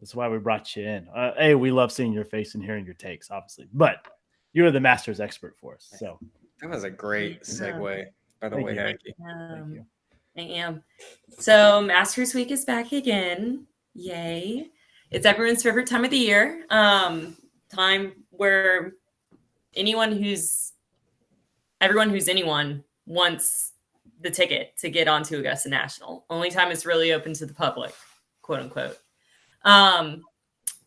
That's why we brought you in. Hey, we love seeing your face and hearing your takes, obviously. But you're the Masters expert for us. So That was a great segue, by the Thank way, you. Aggie. thank you. I am. So Masters Week is back again. Yay. It's everyone's favorite time of the year. Time where everyone who's anyone wants the ticket to get onto Augusta National. Only time it's really open to the public, quote unquote.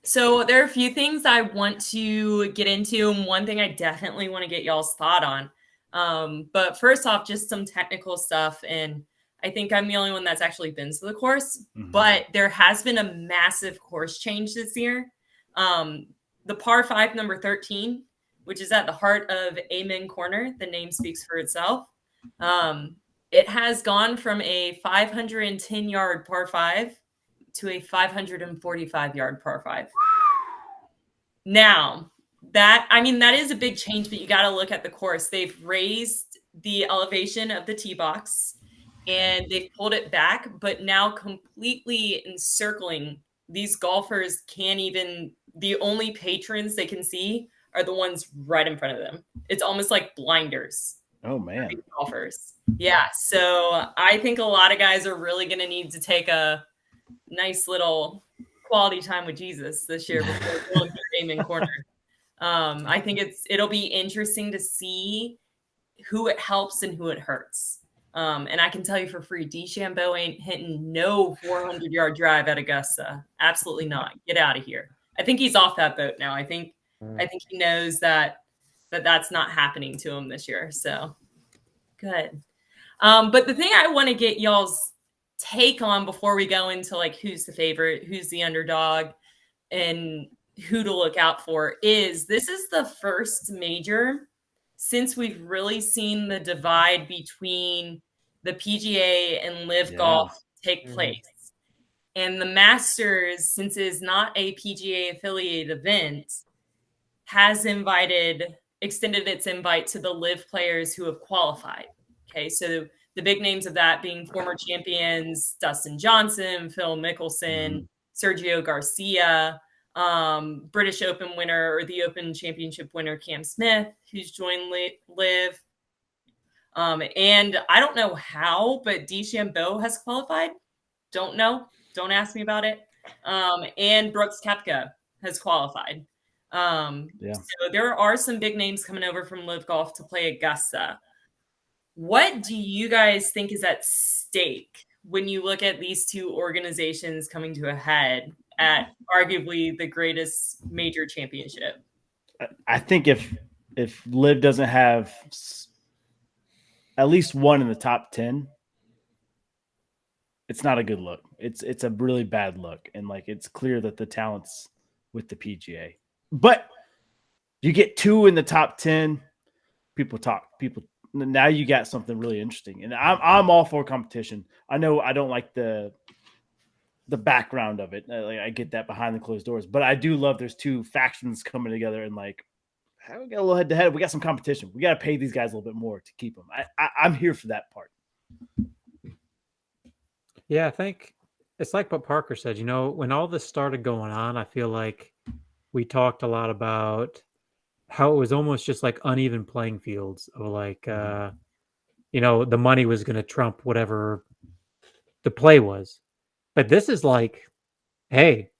So there are a few things I want to get into, and one thing I definitely want to get y'all's thought on. But first off, just some technical stuff. And I think I'm the only one that's actually been to the course, but there has been a massive course change this year. The par 5, number 13, which is at the heart of Amen Corner, the name speaks for itself. It has gone from a 510-yard par 5 to a 545-yard par 5. Now, that is a big change, but you got to look at the course. They've raised the elevation of the tee box and they've pulled it back, but now completely encircling. These golfers the only patrons they can see are the ones right in front of them. It's almost like blinders. Oh, man. Golfers. Yeah. So I think a lot of guys are really going to need to take a nice little quality time with Jesus this year before going through Amen Corner. I think it'll be interesting to see who it helps and who it hurts. And I can tell you for free, DeChambeau ain't hitting no 400-yard drive at Augusta. Absolutely not. Get out of here. I think he's off that boat now. I think he knows that's not happening to him this year. So good. But the thing I want to get y'all's take on before we go into like who's the favorite, who's the underdog, and who to look out for is this is the first major since we've really seen the divide between the PGA and Live Golf take place. And the Masters, since it is not a PGA affiliated event, has extended its invite to the Live players who have qualified. Okay, so the big names of that being former champions Dustin Johnson, Phil Mickelson, Sergio Garcia. British Open winner or the Open Championship winner Cam Smith, who's joined Liv. And I don't know how, but DeChambeau has qualified. Don't know. Don't ask me about it. And Brooks Koepka has qualified. So there are some big names coming over from Liv Golf to play Augusta. What do you guys think is at stake when you look at these two organizations coming to a head at arguably the greatest major championship? I think if Liv doesn't have at least one in the top 10, it's not a good look. It's a really bad look. And like, it's clear that the talent's with the PGA, but you get two in the top 10, people now you got something really interesting. And I'm all for competition. I know I don't like the background of it. I get that behind the closed doors, but I do love there's two factions coming together and like, we got a little head to head. We got some competition. We got to pay these guys a little bit more to keep them. I'm here for that part. Yeah, I think it's like what Parker said. You know, when all this started going on, I feel like we talked a lot about how it was almost just like uneven playing fields of like, you know, the money was going to trump whatever the play was. But this is like, hey,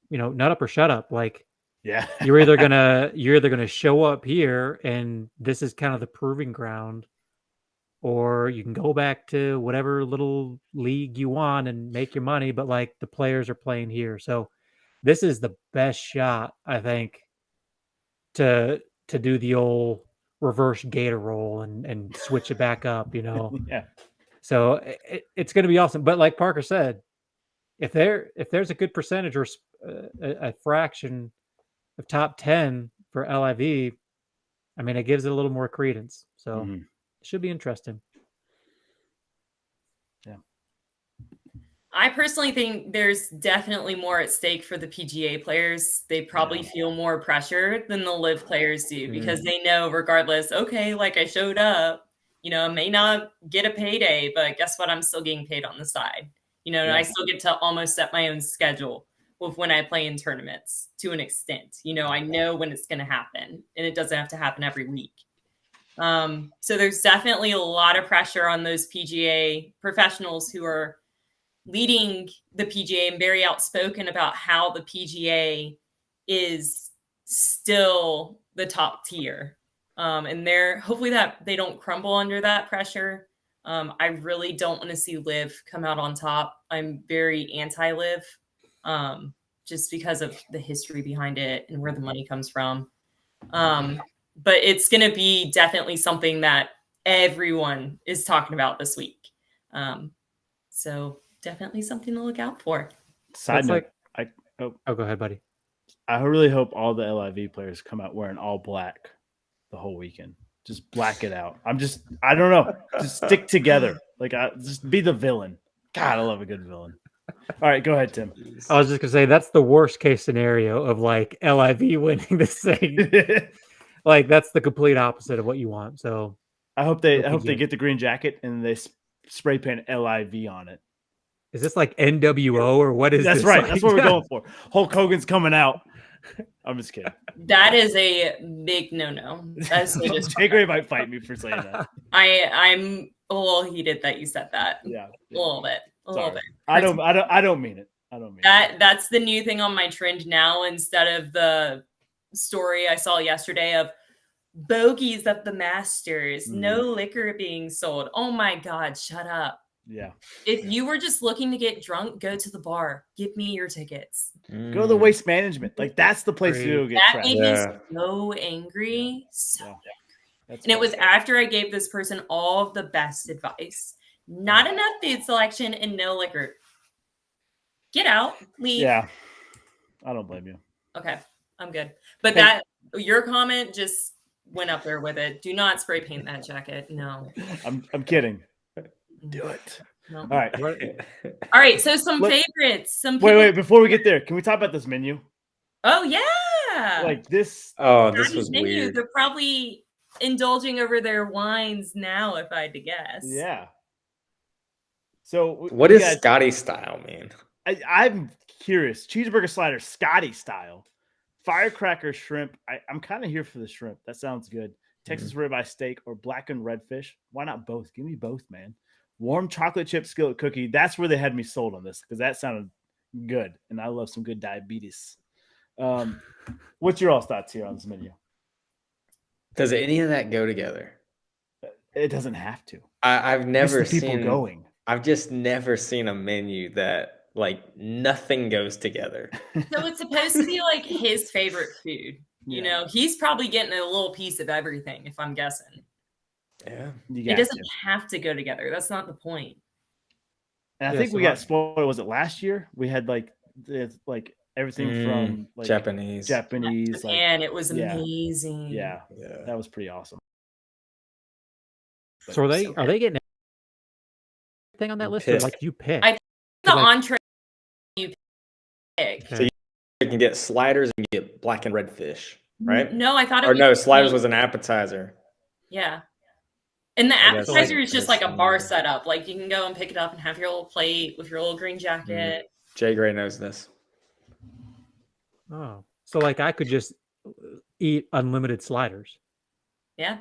you know, nut up or shut up. Like, yeah, you're either gonna show up here and this is kind of the proving ground, or you can go back to whatever little league you want and make your money, but like the players are playing here. So this is the best shot, I think, to do the old reverse gator roll and switch it back up, you know. Yeah. So it's going to be awesome. But like Parker said, if there's a good percentage or a fraction of top 10 for LIV, I mean, it gives it a little more credence. So it should be interesting. Yeah. I personally think there's definitely more at stake for the PGA players. They probably feel more pressure than the Liv players do because they know regardless, okay, like I showed up, you know, I may not get a payday, but guess what? I'm still getting paid on the side. You know, and I still get to almost set my own schedule with when I play in tournaments to an extent. You know, I know when it's going to happen and it doesn't have to happen every week. So there's definitely a lot of pressure on those PGA professionals who are leading the PGA and very outspoken about how the PGA is still the top tier. And they're hopefully that they don't crumble under that pressure. I really don't want to see Liv come out on top. I'm very anti-Liv. Just because of the history behind it and where the money comes from. But it's going to be definitely something that everyone is talking about this week. So definitely something to look out for. Side note, go ahead, buddy. I really hope all the LIV players come out wearing all black the whole weekend. Just black it out. I don't know. Just stick together. Like, just be the villain. God, I love a good villain. All right, go ahead, Tim. I was just gonna say that's the worst case scenario of like LIV winning this thing. Like that's the complete opposite of what you want. So I hope they get the green jacket and they spray paint LIV on it. Is this like NWO or what is That's this? Right. Like? That's what we're going for. Hulk Hogan's coming out. I'm just kidding. That is a big no-no. Jay Gray might fight me for saying that. I'm a little heated that you said that. Yeah. A little bit. I don't mean it. That's the new thing on my trend now, instead of the story I saw yesterday of bogeys at the Masters, no liquor being sold. Oh my God, shut up. Yeah. If you were just looking to get drunk, go to the bar. Give me your tickets. Go to the Waste Management. Like that's the place to go get that made me so angry. So angry. And it was after I gave this person all of the best advice. Not enough food selection and no liquor. Get out, leave. Yeah. I don't blame you. Okay, I'm good. But that your comment just went up there with it. Do not spray paint that jacket. No. I'm kidding. Do it. No. All right. All right. So some favorites. Wait. Before we get there, can we talk about this menu? Oh yeah. Like this. Oh, this was weird. They're probably indulging over their wines now, if I had to guess. Yeah. So what is Scotty style, man? I'm curious. Cheeseburger slider, Scotty style, firecracker shrimp. I'm kind of here for the shrimp. That sounds good. Texas ribeye steak or blackened redfish. Why not both? Give me both, man. Warm chocolate chip skillet cookie. That's where they had me sold on this because that sounded good, and I love some good diabetes. What's your all thoughts here on this menu? Does any of that go together? It doesn't have to. I've never It's the people seen. going. I've just never seen a menu that like nothing goes together. So it's supposed to be like his favorite food. You Yeah. know, he's probably getting a little piece of everything, if I'm guessing. Yeah. You It got doesn't to. have to go together. That's not the point. And I Yeah, think so we my- got spoiled. Was it last year? We had like everything from like Japanese. Japanese. Like, And it was yeah. amazing. yeah, Yeah. that was pretty awesome. So are they getting everything on that You list, or pick. like you pick? I- The Like- entree you pick. Okay. You can get sliders and you get black and red fish, right? No, I thought it Or was no, sliders was an appetizer. Yeah. And the I guess appetizer like is just like a this, bar setup. Like you can go and pick it up and have your little plate with your little green jacket. Jay Gray knows this. Oh, so like I could just eat unlimited sliders. Yeah.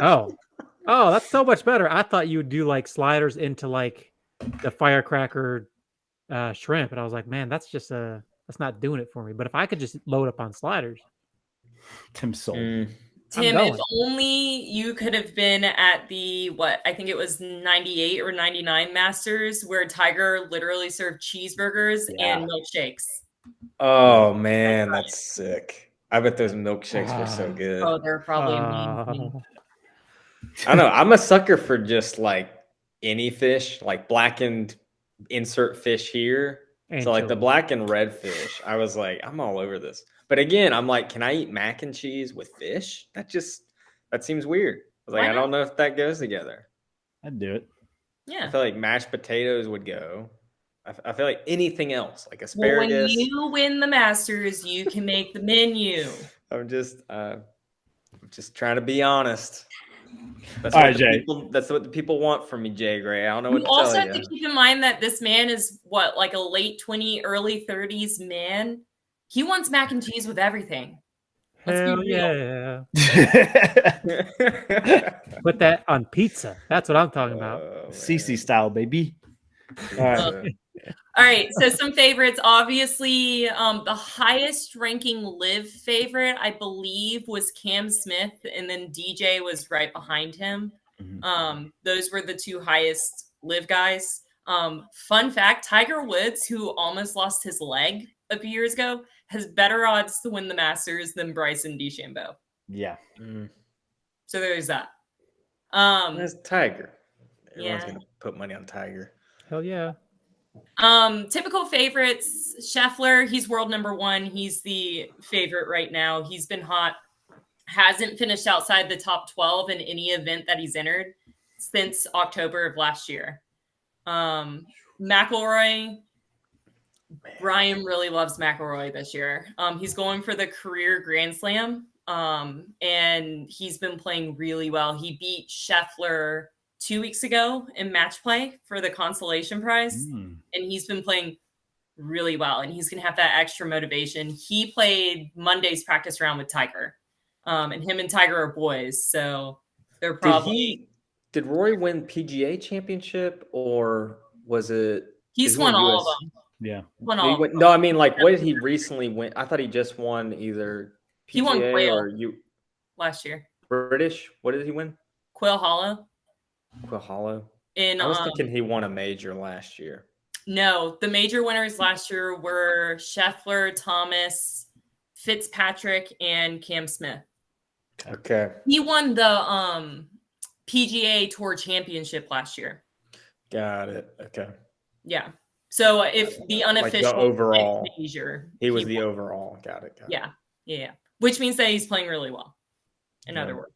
Oh, that's so much better. I thought you would do like sliders into like the firecracker shrimp, and I was like, man, that's not doing it for me. But if I could just load up on sliders, Tim sold. Tim, going. if only you could have been at the I think it was 98 or 99 Masters where Tiger literally served cheeseburgers and milkshakes. Oh man, that's sick. I bet those milkshakes were so good. Oh, they're probably amazing. I know. I'm a sucker for just like any fish, like blackened insert fish here. So like the Anchovy. black and red fish, I was like, I'm all over this. But again, I'm like, can I eat mac and cheese with fish? That seems weird. I was like, Why I don't know if that goes together. I'd do it. Yeah. I feel like mashed potatoes would go. I feel like anything else, like Well, when asparagus. you win the Masters, you can make the menu. I'm just trying to be honest. That's All what right, the Jay. people, that's what the people want from me, Jay Gray. I don't know You what to also tell have you. to keep in mind that this man is like a late 20, early 30s man. He wants mac and cheese with everything. Let's be Hell real. yeah! Put that on pizza. That's what I'm talking about. CC style, baby. All right. All right, so some favorites. Obviously, the highest ranking live favorite, I believe, was Cam Smith, and then DJ was right behind him. Those were the two highest live guys. Fun fact, Tiger Woods, who almost lost his leg a few years ago, has better odds to win the Masters than Bryson DeChambeau. Yeah. So there's that. That's Tiger. Everyone's Yeah. gonna put money on Tiger. Hell yeah! Typical favorites, Scheffler, he's world number one. He's the favorite right now. He's been hot. Hasn't finished outside the top 12 in any event that he's entered since October of last year. McIlroy, Brian really loves McIlroy this year. He's going for the career Grand Slam, and he's been playing really well. He beat Scheffler 2 weeks ago in match play for the consolation prize, and he's been playing really well, and he's going to have that extra motivation. He played Monday's practice round with Tiger, and him and Tiger are boys, so they're probably... Did Rory win PGA championship, or was it... He's won all of them. Yeah. Won Did all he of win- them. No, I mean, like, what did he recently win? I thought he just won either PGA He won Quail or last year. British. What did he win? Quail Hollow. Quail Hollow. In I was thinking he won a major last year. No, the major winners last year were Scheffler, Thomas, Fitzpatrick, and Cam Smith. Okay. He won the PGA Tour Championship last year. Got it. Okay. Yeah. So if the unofficial Like the overall. major, He was the won. overall. Got it. Yeah. Which means that he's playing really well. In other words.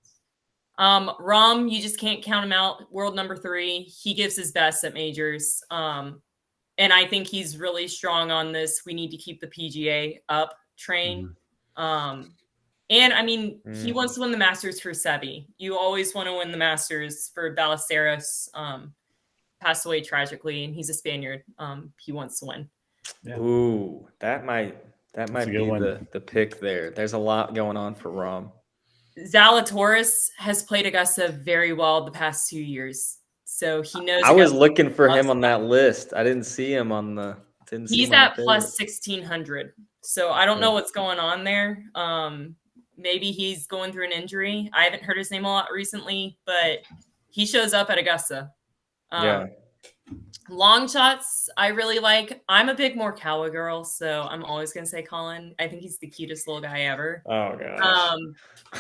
Rom, you just can't count him out. World number 3. He gives his best at majors. And I think he's really strong on this. We need to keep the PGA up train. And I mean, he wants to win the Masters for Seve. You always want to win the Masters for Ballesteros. passed away tragically, and he's a Spaniard. He wants to win. Yeah. Ooh, that might a be good one. the pick there. There's a lot going on for Rom. Zalatoris has played Augusta very well the past 2 years, so he knows. I was Augusta looking for him loves on that list. I didn't see him on the. Didn't see He's him on at the plus favorite. 1600. So I don't know what's going on there. Maybe he's going through an injury. I haven't heard his name a lot recently, but he shows up at Augusta. Yeah. Long shots, I really like. I'm a big Morikawa girl, so I'm always going to say Colin. I think he's the cutest little guy ever. Oh gosh.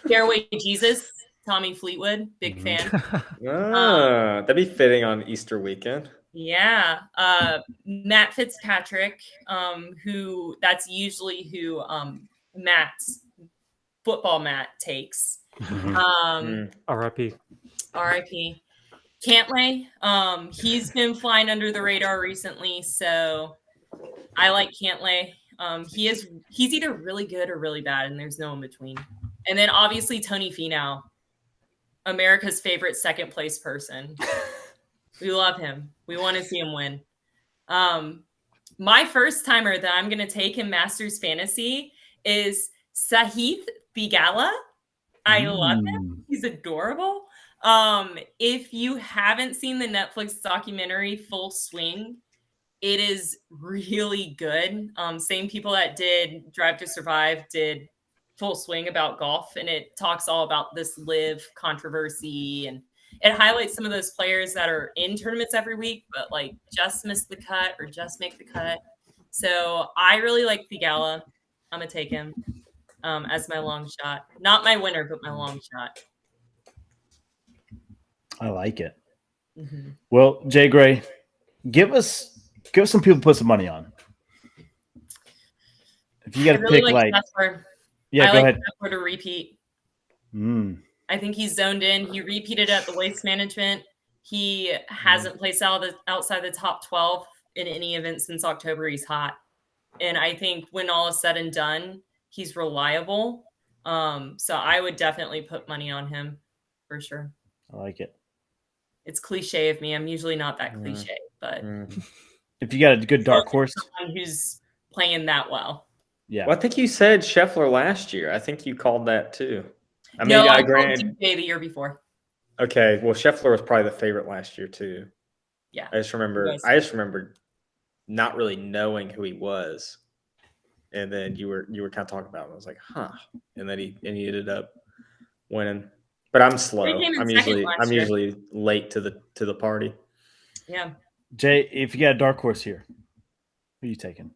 Fairway Jesus, Tommy Fleetwood, big fan. That'd be fitting on Easter weekend. Yeah. Matt Fitzpatrick, who that's usually who football Matt takes. RIP. RIP. Cantlay, he's been flying under the radar recently, so I like Cantlay. He's either really good or really bad, and there's no in between. And then obviously Tony Finau, America's favorite second place person. We love him. We want to see him win. My first timer that I'm going to take in Masters Fantasy is Sahith Theegala. I love him. He's adorable. If you haven't seen the Netflix documentary Full Swing, it is really good. Same people that did Drive to Survive did Full Swing about golf, and it talks all about this live controversy, and it highlights some of those players that are in tournaments every week, but like just miss the cut or just make the cut. So I really like Theegala. I'm gonna take him as my long shot. Not my winner, but my long shot. I like it. Mm-hmm. Well, Jay Gray, give us some people to put some money on. If you got to pick, like, Scheffler. yeah, I go like ahead. Scheffler to repeat. I think he's zoned in. He repeated at the Waste Management. He hasn't placed outside the top 12 in any event since October. He's hot, and I think when all is said and done, he's reliable. So I would definitely put money on him for sure. I like it. It's cliche of me. I'm usually not that cliche, but If you got a good dark horse, someone who's playing that well. yeah. Well, I think you said Scheffler last year. I think you called that too. I mean, No, I granted. called DJ the year before. Okay, well, Scheffler was probably the favorite last year too. Yeah, I just remember not really knowing who he was, and then you were kind of talking about him. I was like, huh, and then he ended up winning. But I'm slow. He came in second last year. usually late to the party. Yeah. Jay, if you got a dark horse here, who are you taking?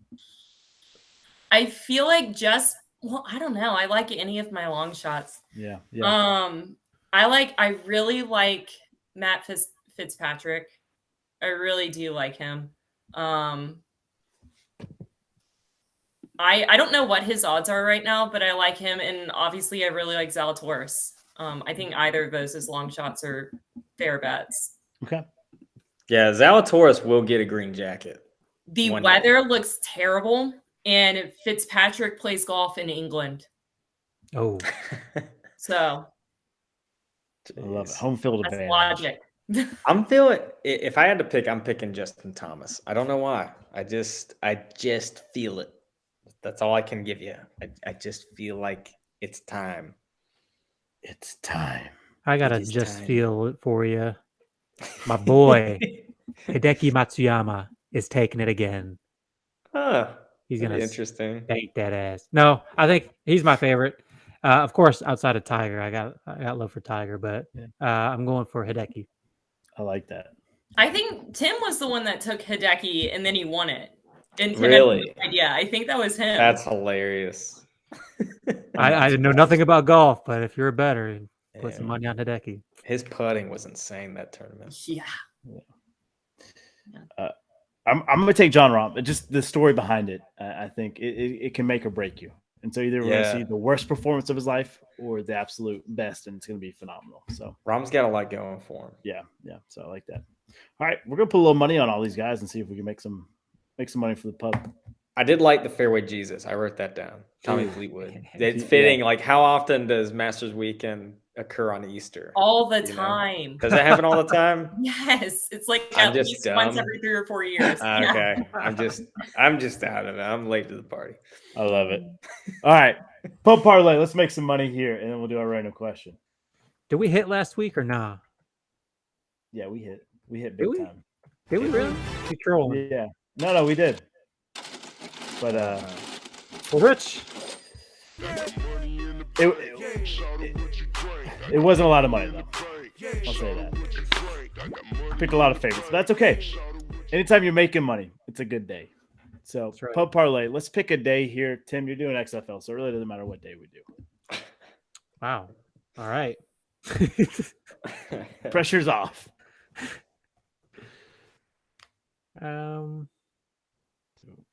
I feel like I don't know. I like any of my long shots. Yeah. Yeah. I really like Matt Fitzpatrick. I really do like him. I don't know what his odds are right now, but I like him, and obviously I really like Zalatoris. I think either of those as long shots are fair bets. Okay. Yeah, Zalatoris will get a green jacket. The One weather looks terrible, and Fitzpatrick plays golf in England. Oh, So I love it. Home field that's advantage. logic. I'm feeling. If I had to pick, I'm picking Justin Thomas. I don't know why. I just feel it. That's all I can give you. I just feel like it's time. It's time. I gotta is just time. feel it for you. My boy, Hideki Matsuyama, is taking it again. Huh. He's That'd gonna be interesting. spank that ass. No, I think he's my favorite. Of course, outside of Tiger, I got love for Tiger, but I'm going for Hideki. I like that. I think Tim was the one that took Hideki and then he won it. And Tim Really? Yeah, I think that was him. That's hilarious. I know nothing about golf, but if you're better, put some Yeah. money on Hideki. His putting was insane that tournament. Yeah. I'm gonna take John Rahm. But just the story behind it, I think it can make or break you. And so either we're gonna see the worst performance of his life or the absolute best, and it's gonna be phenomenal. So Rahm's got a lot going for him. yeah. So I like that. All right, we're gonna put a little money on all these guys and see if we can make some money for the pub. I did like the Fairway Jesus. I wrote that down. Tommy Fleetwood. It's Yeah. fitting. Like, how often does Masters Weekend occur on Easter? All the You know? time. Does that happen all the time? Yes, it's like I'm at just least once dumb. every 3 or 4 years. Yeah. Okay. I'm just out of it. I'm late to the party. I love it. All right. Pump parlay. Let's make some money here, and then we'll do our random question. Did we hit last week or nah? Yeah, we hit. We hit Did big we? time. Did we really? We trolling. Yeah. No, we did. But Well, Rich, it wasn't a lot of money though. I'll say that. Picked a lot of favorites, but that's okay. Anytime you're making money, it's a good day. So right. pub parlay. Let's pick a day here. Tim, you're doing XFL, so it really doesn't matter what day we do. wow. All right. Pressure's off.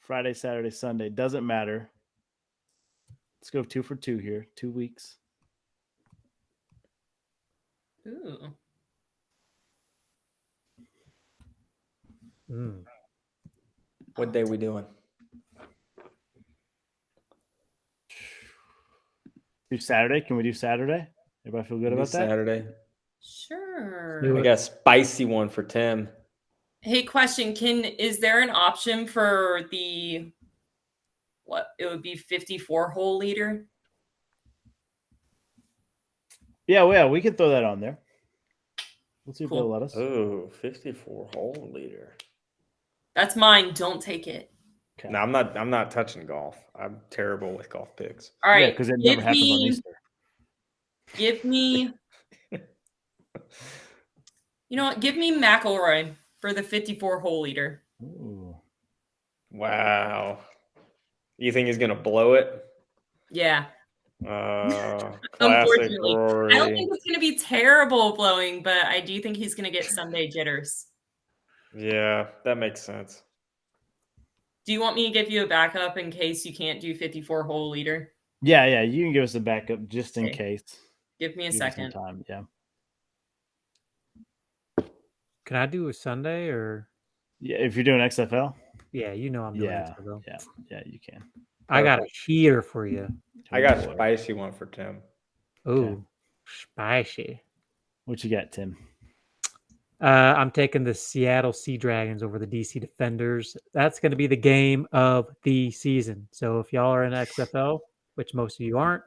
Friday, Saturday, Sunday. Doesn't matter. Let's go 2 for 2 here. 2 weeks. Ooh. What day we doing? Do Saturday. Can we do Saturday? Everybody feel good about that? Saturday. Sure. We got a spicy one for Tim. Hey, question. Is there an option for the what? It would be 54 hole leader. Yeah, we can throw that on there. Let's see if Cool. they'll let us. Oh, 54 hole leader. That's mine. Don't take it. Okay. No, I'm not touching golf. I'm terrible with golf picks. All right. because it never happens on Easter. Give me. You know what? Give me McElroy for the 54 hole leader. Ooh. Wow. You think he's gonna blow it? Yeah. Classic Unfortunately, Rory. I don't think it's going to be terrible blowing, but I do think he's going to get Sunday jitters. Yeah, that makes sense. Do you want me to give you a backup in case you can't do 54 hole leader? Yeah. You can give us a backup just in Okay. case. Give me a Give us some second. time. Yeah. Can I do a Sunday or? Yeah. If you're doing XFL. Yeah, you know I'm doing Yeah. it. Though. Yeah. You can. I got a heater for you. I got a Boy. spicy one for Tim. Ooh, spicy. What you got, Tim? I'm taking the Seattle Sea Dragons over the DC Defenders. That's going to be the game of the season. So if y'all are in XFL, which most of you aren't,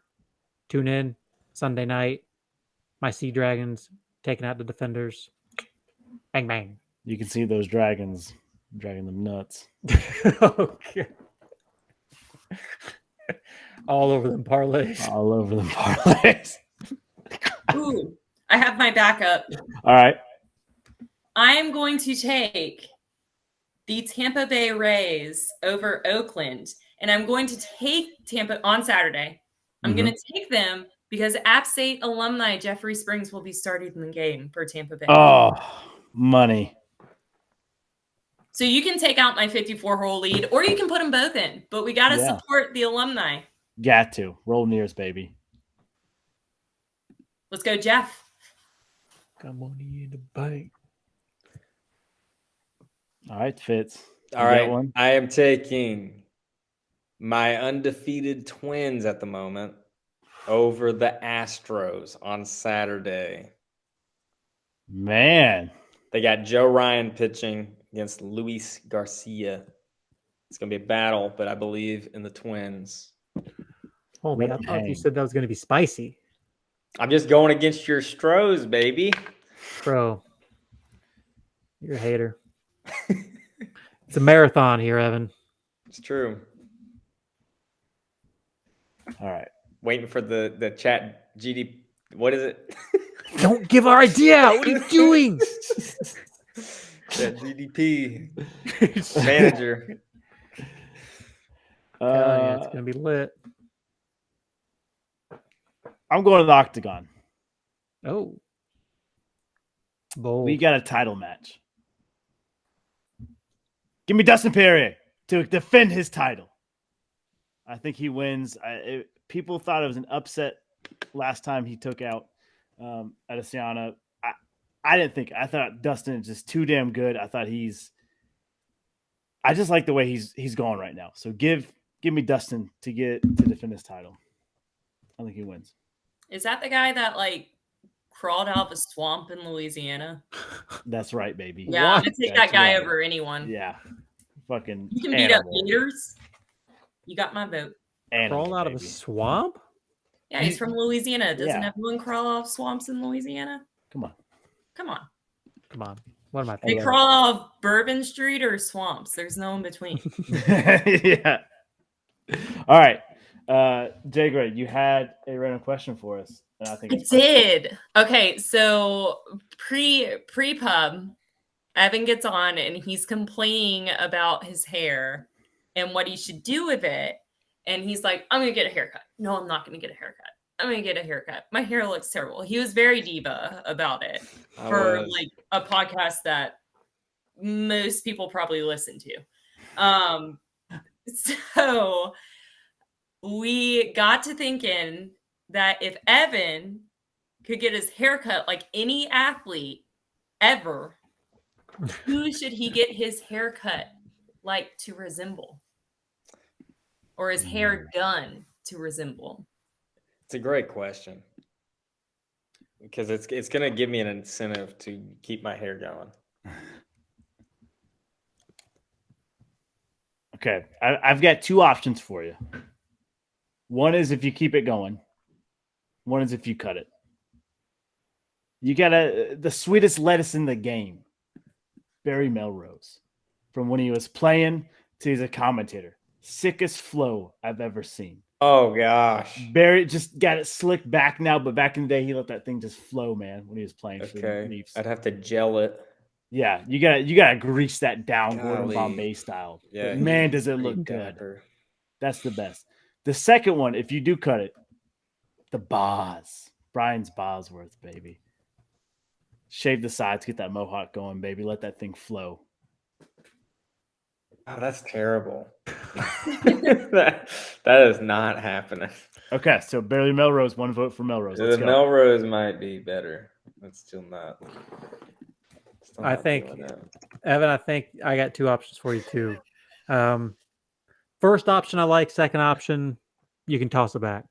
tune in Sunday night. My Sea Dragons taking out the Defenders. Bang, bang. You can see those dragons dragging them nuts. Okay. All over them parlays. All over the parlays. Ooh, I have my backup. All right. I am going to take the Tampa Bay Rays over Oakland, and I'm going to take Tampa on Saturday. I'm going to take them because App State alumni Jeffrey Springs will be starting the game for Tampa Bay. Oh, money. So you can take out my 54 hole lead, or you can put them both in. But we got to Yeah. support the alumni. Got to. Roll nears, baby. Let's go, Jeff. Got money in the bank. All right, Fitz. All You got right. one? I am taking my undefeated Twins at the moment over the Astros on Saturday. Man. They got Joe Ryan pitching against Luis Garcia. It's going to be a battle, but I believe in the Twins. Homie, I thought you said that was going to be spicy. I'm just going against your Stros, baby. Bro, you're a hater. It's a marathon here, Evan. It's true. All right. Waiting for the chat GD. What is it? Don't give our idea out. What are you doing? That GDP manager. It's going to be lit. I'm going to the Octagon. Oh. Bold. We got a title match. Give me Dustin Poirier to defend his title. I think he wins. People thought it was an upset last time he took out Adesanya. I didn't think. I thought Dustin is just too damn good. I thought I just like the way he's going right now. So give me Dustin to defend his title. I think he wins. Is that the guy that like crawled out of a swamp in Louisiana? That's right, baby. Yeah, I'm gonna take that That's guy right. over anyone. Yeah. Fucking You can beat up animal. gators. You got my vote. Animal, Crawl out of a baby. swamp? Yeah, he's from Louisiana. Doesn't Yeah. everyone crawl out of swamps in Louisiana? Come on. Come on. Come on. What am I They thinking? crawl out of Bourbon Street or swamps. There's no in between. Yeah. All right. Jay Gray, you had a random question for us. And I think I it's perfect. did. Okay, so pre-pub, Evan gets on and he's complaining about his hair and what he should do with it. And he's like, I'm gonna get a haircut. No, I'm not gonna get a haircut. I'm gonna get a haircut. My hair looks terrible. He was very diva about it for like a podcast that most people probably listen to. So we got to thinking that if Evan could get his haircut like any athlete ever, who should he get his haircut like to resemble? Or his hair done to resemble? It's a great question because it's gonna give me an incentive to keep my hair going. Okay. I've got two options for you. One is if you keep it going. One is if you cut it. You got the sweetest lettuce in the game, Barry Melrose. From when he was playing to he's a commentator. Sickest flow I've ever seen. Oh gosh. Barry just got it slicked back now, but back in the day, he let that thing just flow, man, when he was playing for the Okay. Leafs. I'd have to gel it. Yeah, you gotta grease that down, Gordon Golly. Bombay style. Yeah. But man, does it look Pretty good. dapper. That's the best. The second one, if you do cut it, the Boz. Brian's Bosworth, baby. Shave the sides, get that mohawk going, baby. Let that thing flow. Oh, that's terrible. that is not happening. Okay, so Barry Melrose, one vote for Melrose. Let's The go. Melrose might be better. It's still not. Still I not think- doing it. Evan, I think I got two options for you too. First option I like. Second option, you can toss it back.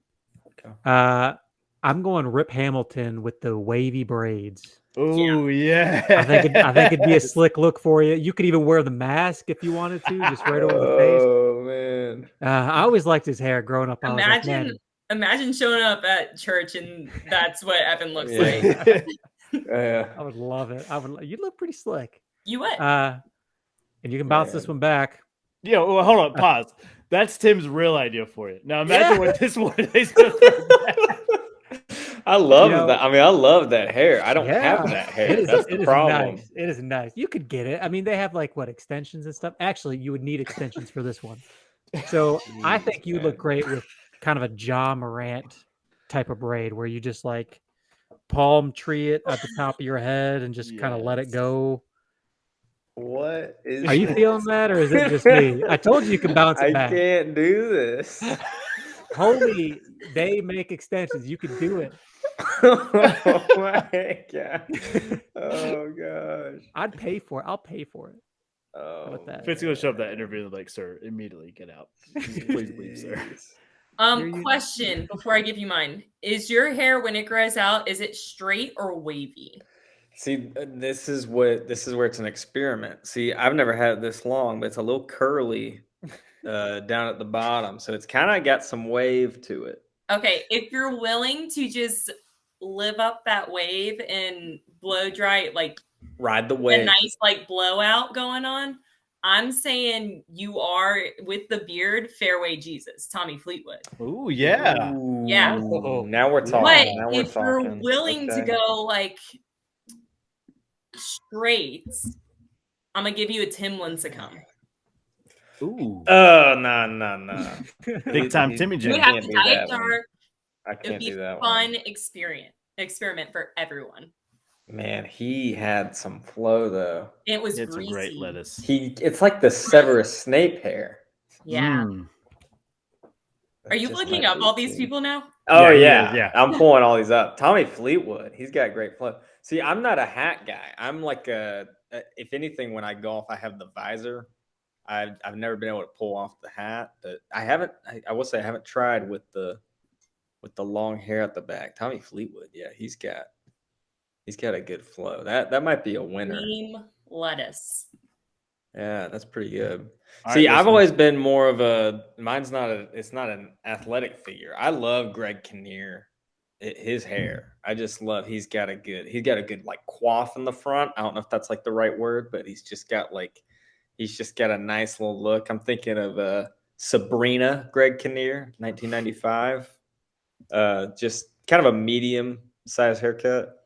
Okay. I'm going Rip Hamilton with the wavy braids. Oh yeah. I think it'd be a slick look for you. You could even wear the mask if you wanted to, just right over the face. Oh man. I always liked his hair growing up. I was like, man, Imagine showing up at church and that's what Evan looks Yeah. like. Yeah. I would love it. You look pretty slick. You what? And you can bounce this Man. one back. Yeah, well, hold on, pause. That's Tim's real idea for you. Now imagine Yeah. what this one is. Gonna throw back. I love You know- that. I mean, I love that hair. I don't Yeah. have that hair. It is, That's it the is problem. nice. It is nice. You could get it. I mean, they have like what extensions and stuff. Actually, you would need extensions for this one. So I Jeez, think you would man. look great with kind of a Ja Morant type of braid where you just like palm tree it at the top of your head and just kind of let it Yes. go. What is? Are you this? feeling that, or is it just me? I told you can bounce it I back. can't do this. Holy, they make extensions. You can do it. Oh my god. Oh gosh. I'd pay for it. I'll pay for it. Oh, about that? Fitz gonna show up that interview and like, sir, immediately get out. Please leave, sir. jeez. Here you- Question before I give you mine. Is your hair when it grows out, is it straight or wavy? See, this is where it's an experiment. See, I've never had it this long, but it's a little curly down at the bottom, so it's kind of got some wave to it. Okay, if you're willing to just live up that wave and blow dry, like Ride the a wave. nice like blowout going on, I'm saying you are with the beard, fairway Jesus, Tommy Fleetwood. Ooh, yeah. Yeah. Ooh, now we're talking. But Now we're if you're talking. willing to Okay. go like straight, I'm gonna give you a Tim Lincecum. Ooh. Oh no. Big time Timmy You Jim. would have can't to do dye that it one. dark. I It would can't be do that fun one. experiment for everyone. Man, he had some flow though. It was It's a greasy. great lettuce. It's like the Severus Snape hair. Yeah. Mm. Are you Just looking might up be all these too- people now? Oh Yeah, he yeah, is, yeah. I'm pulling all these up. Tommy Fleetwood, he's got great flow. See, I'm not a hat guy. I'm like if anything, when I golf, I have the visor. I've never been able to pull off the hat, but I will say I haven't tried with the long hair at the back. Tommy Fleetwood, yeah, he's got He's got a good flow. That might be a winner. Cream lettuce. Yeah, that's pretty good. All See, right, I've listen. always been more of mine's not it's not an athletic figure. I love Greg Kinnear. His hair. I just love he's got a good like coif in the front. I don't know if that's like the right word, but he's just got a nice little look. I'm thinking of Sabrina Greg Kinnear, 1995. Just kind of a medium size haircut.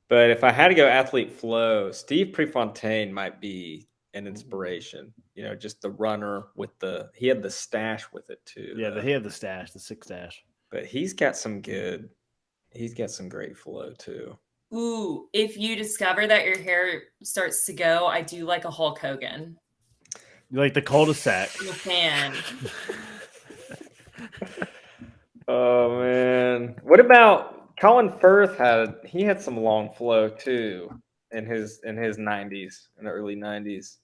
But if I had to go athlete flow, Steve Prefontaine might be an inspiration. You know, just the runner with he had the stash with it too. Yeah, he had the stash, the 6 stash. But he's got some great flow too. Ooh, if you discover that your hair starts to go, I do like a Hulk Hogan. You like the cul-de-sac. I'm a fan. Oh man. What about Colin Firth had some long flow too in his 90s, in the early 90s.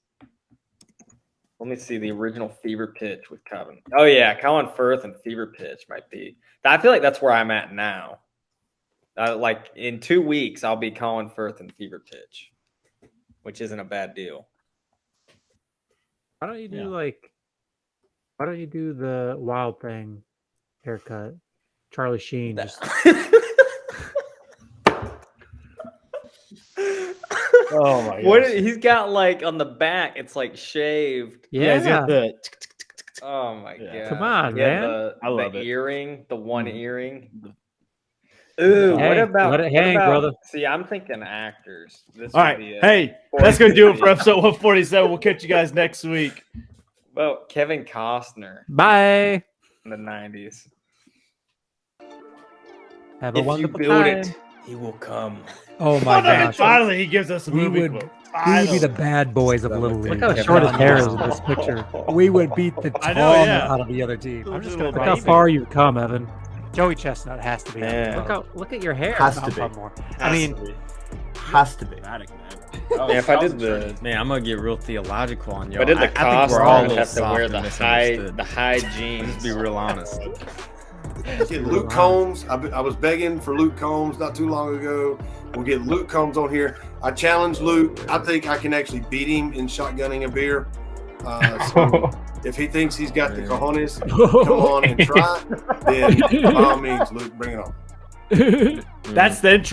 Let me see the original Fever Pitch with Coven. Oh yeah, Colin Firth and Fever Pitch might be. I feel like that's where I'm at now. Like in 2 weeks, I'll be Colin Firth and Fever Pitch, which isn't a bad deal. Why don't you do the Wild Thing haircut? Charlie Sheen. Oh my god. He's got like on the back, it's like shaved. Yeah, he's got the Oh my god! Come on, Yeah, man. I love it. Earring, the one earring. Ooh, Hey, what about? let it hang, brother. See, I'm thinking actors. This All would right. be Hey, that's going to do it for episode 147. We'll catch you guys next week. Well, Kevin Costner Bye. in the 90s. Have a If you wonderful build time. it, he will come. Oh my gosh. Finally, he gives us a We movie would- quote. We would be the Finally. bad boys of Little League. Look how Kevin short his hair is Wow. in this picture. We would beat the I tongue know, yeah. out of the other team. I'm just Look gonna how baby. far you've come, Evan. Joey Chestnut has to be. Yeah. Look at your hair. Has to Not be. one more. I mean, Has to be. Dramatic, man. Yeah, if I did the Man, I'm gonna get real theological on if you. I did the think we're all a Costner, I'd little have to soft wear and the misunderstood. high Let's jeans. be real honest. Get Luke Combs. I was begging for Luke Combs not too long ago. We'll get Luke Combs on here. I challenge Luke. I think I can actually beat him in shotgunning a beer. So if he thinks he's got the cojones, come on and try. Then by all means, Luke, bring it on. That's the intro.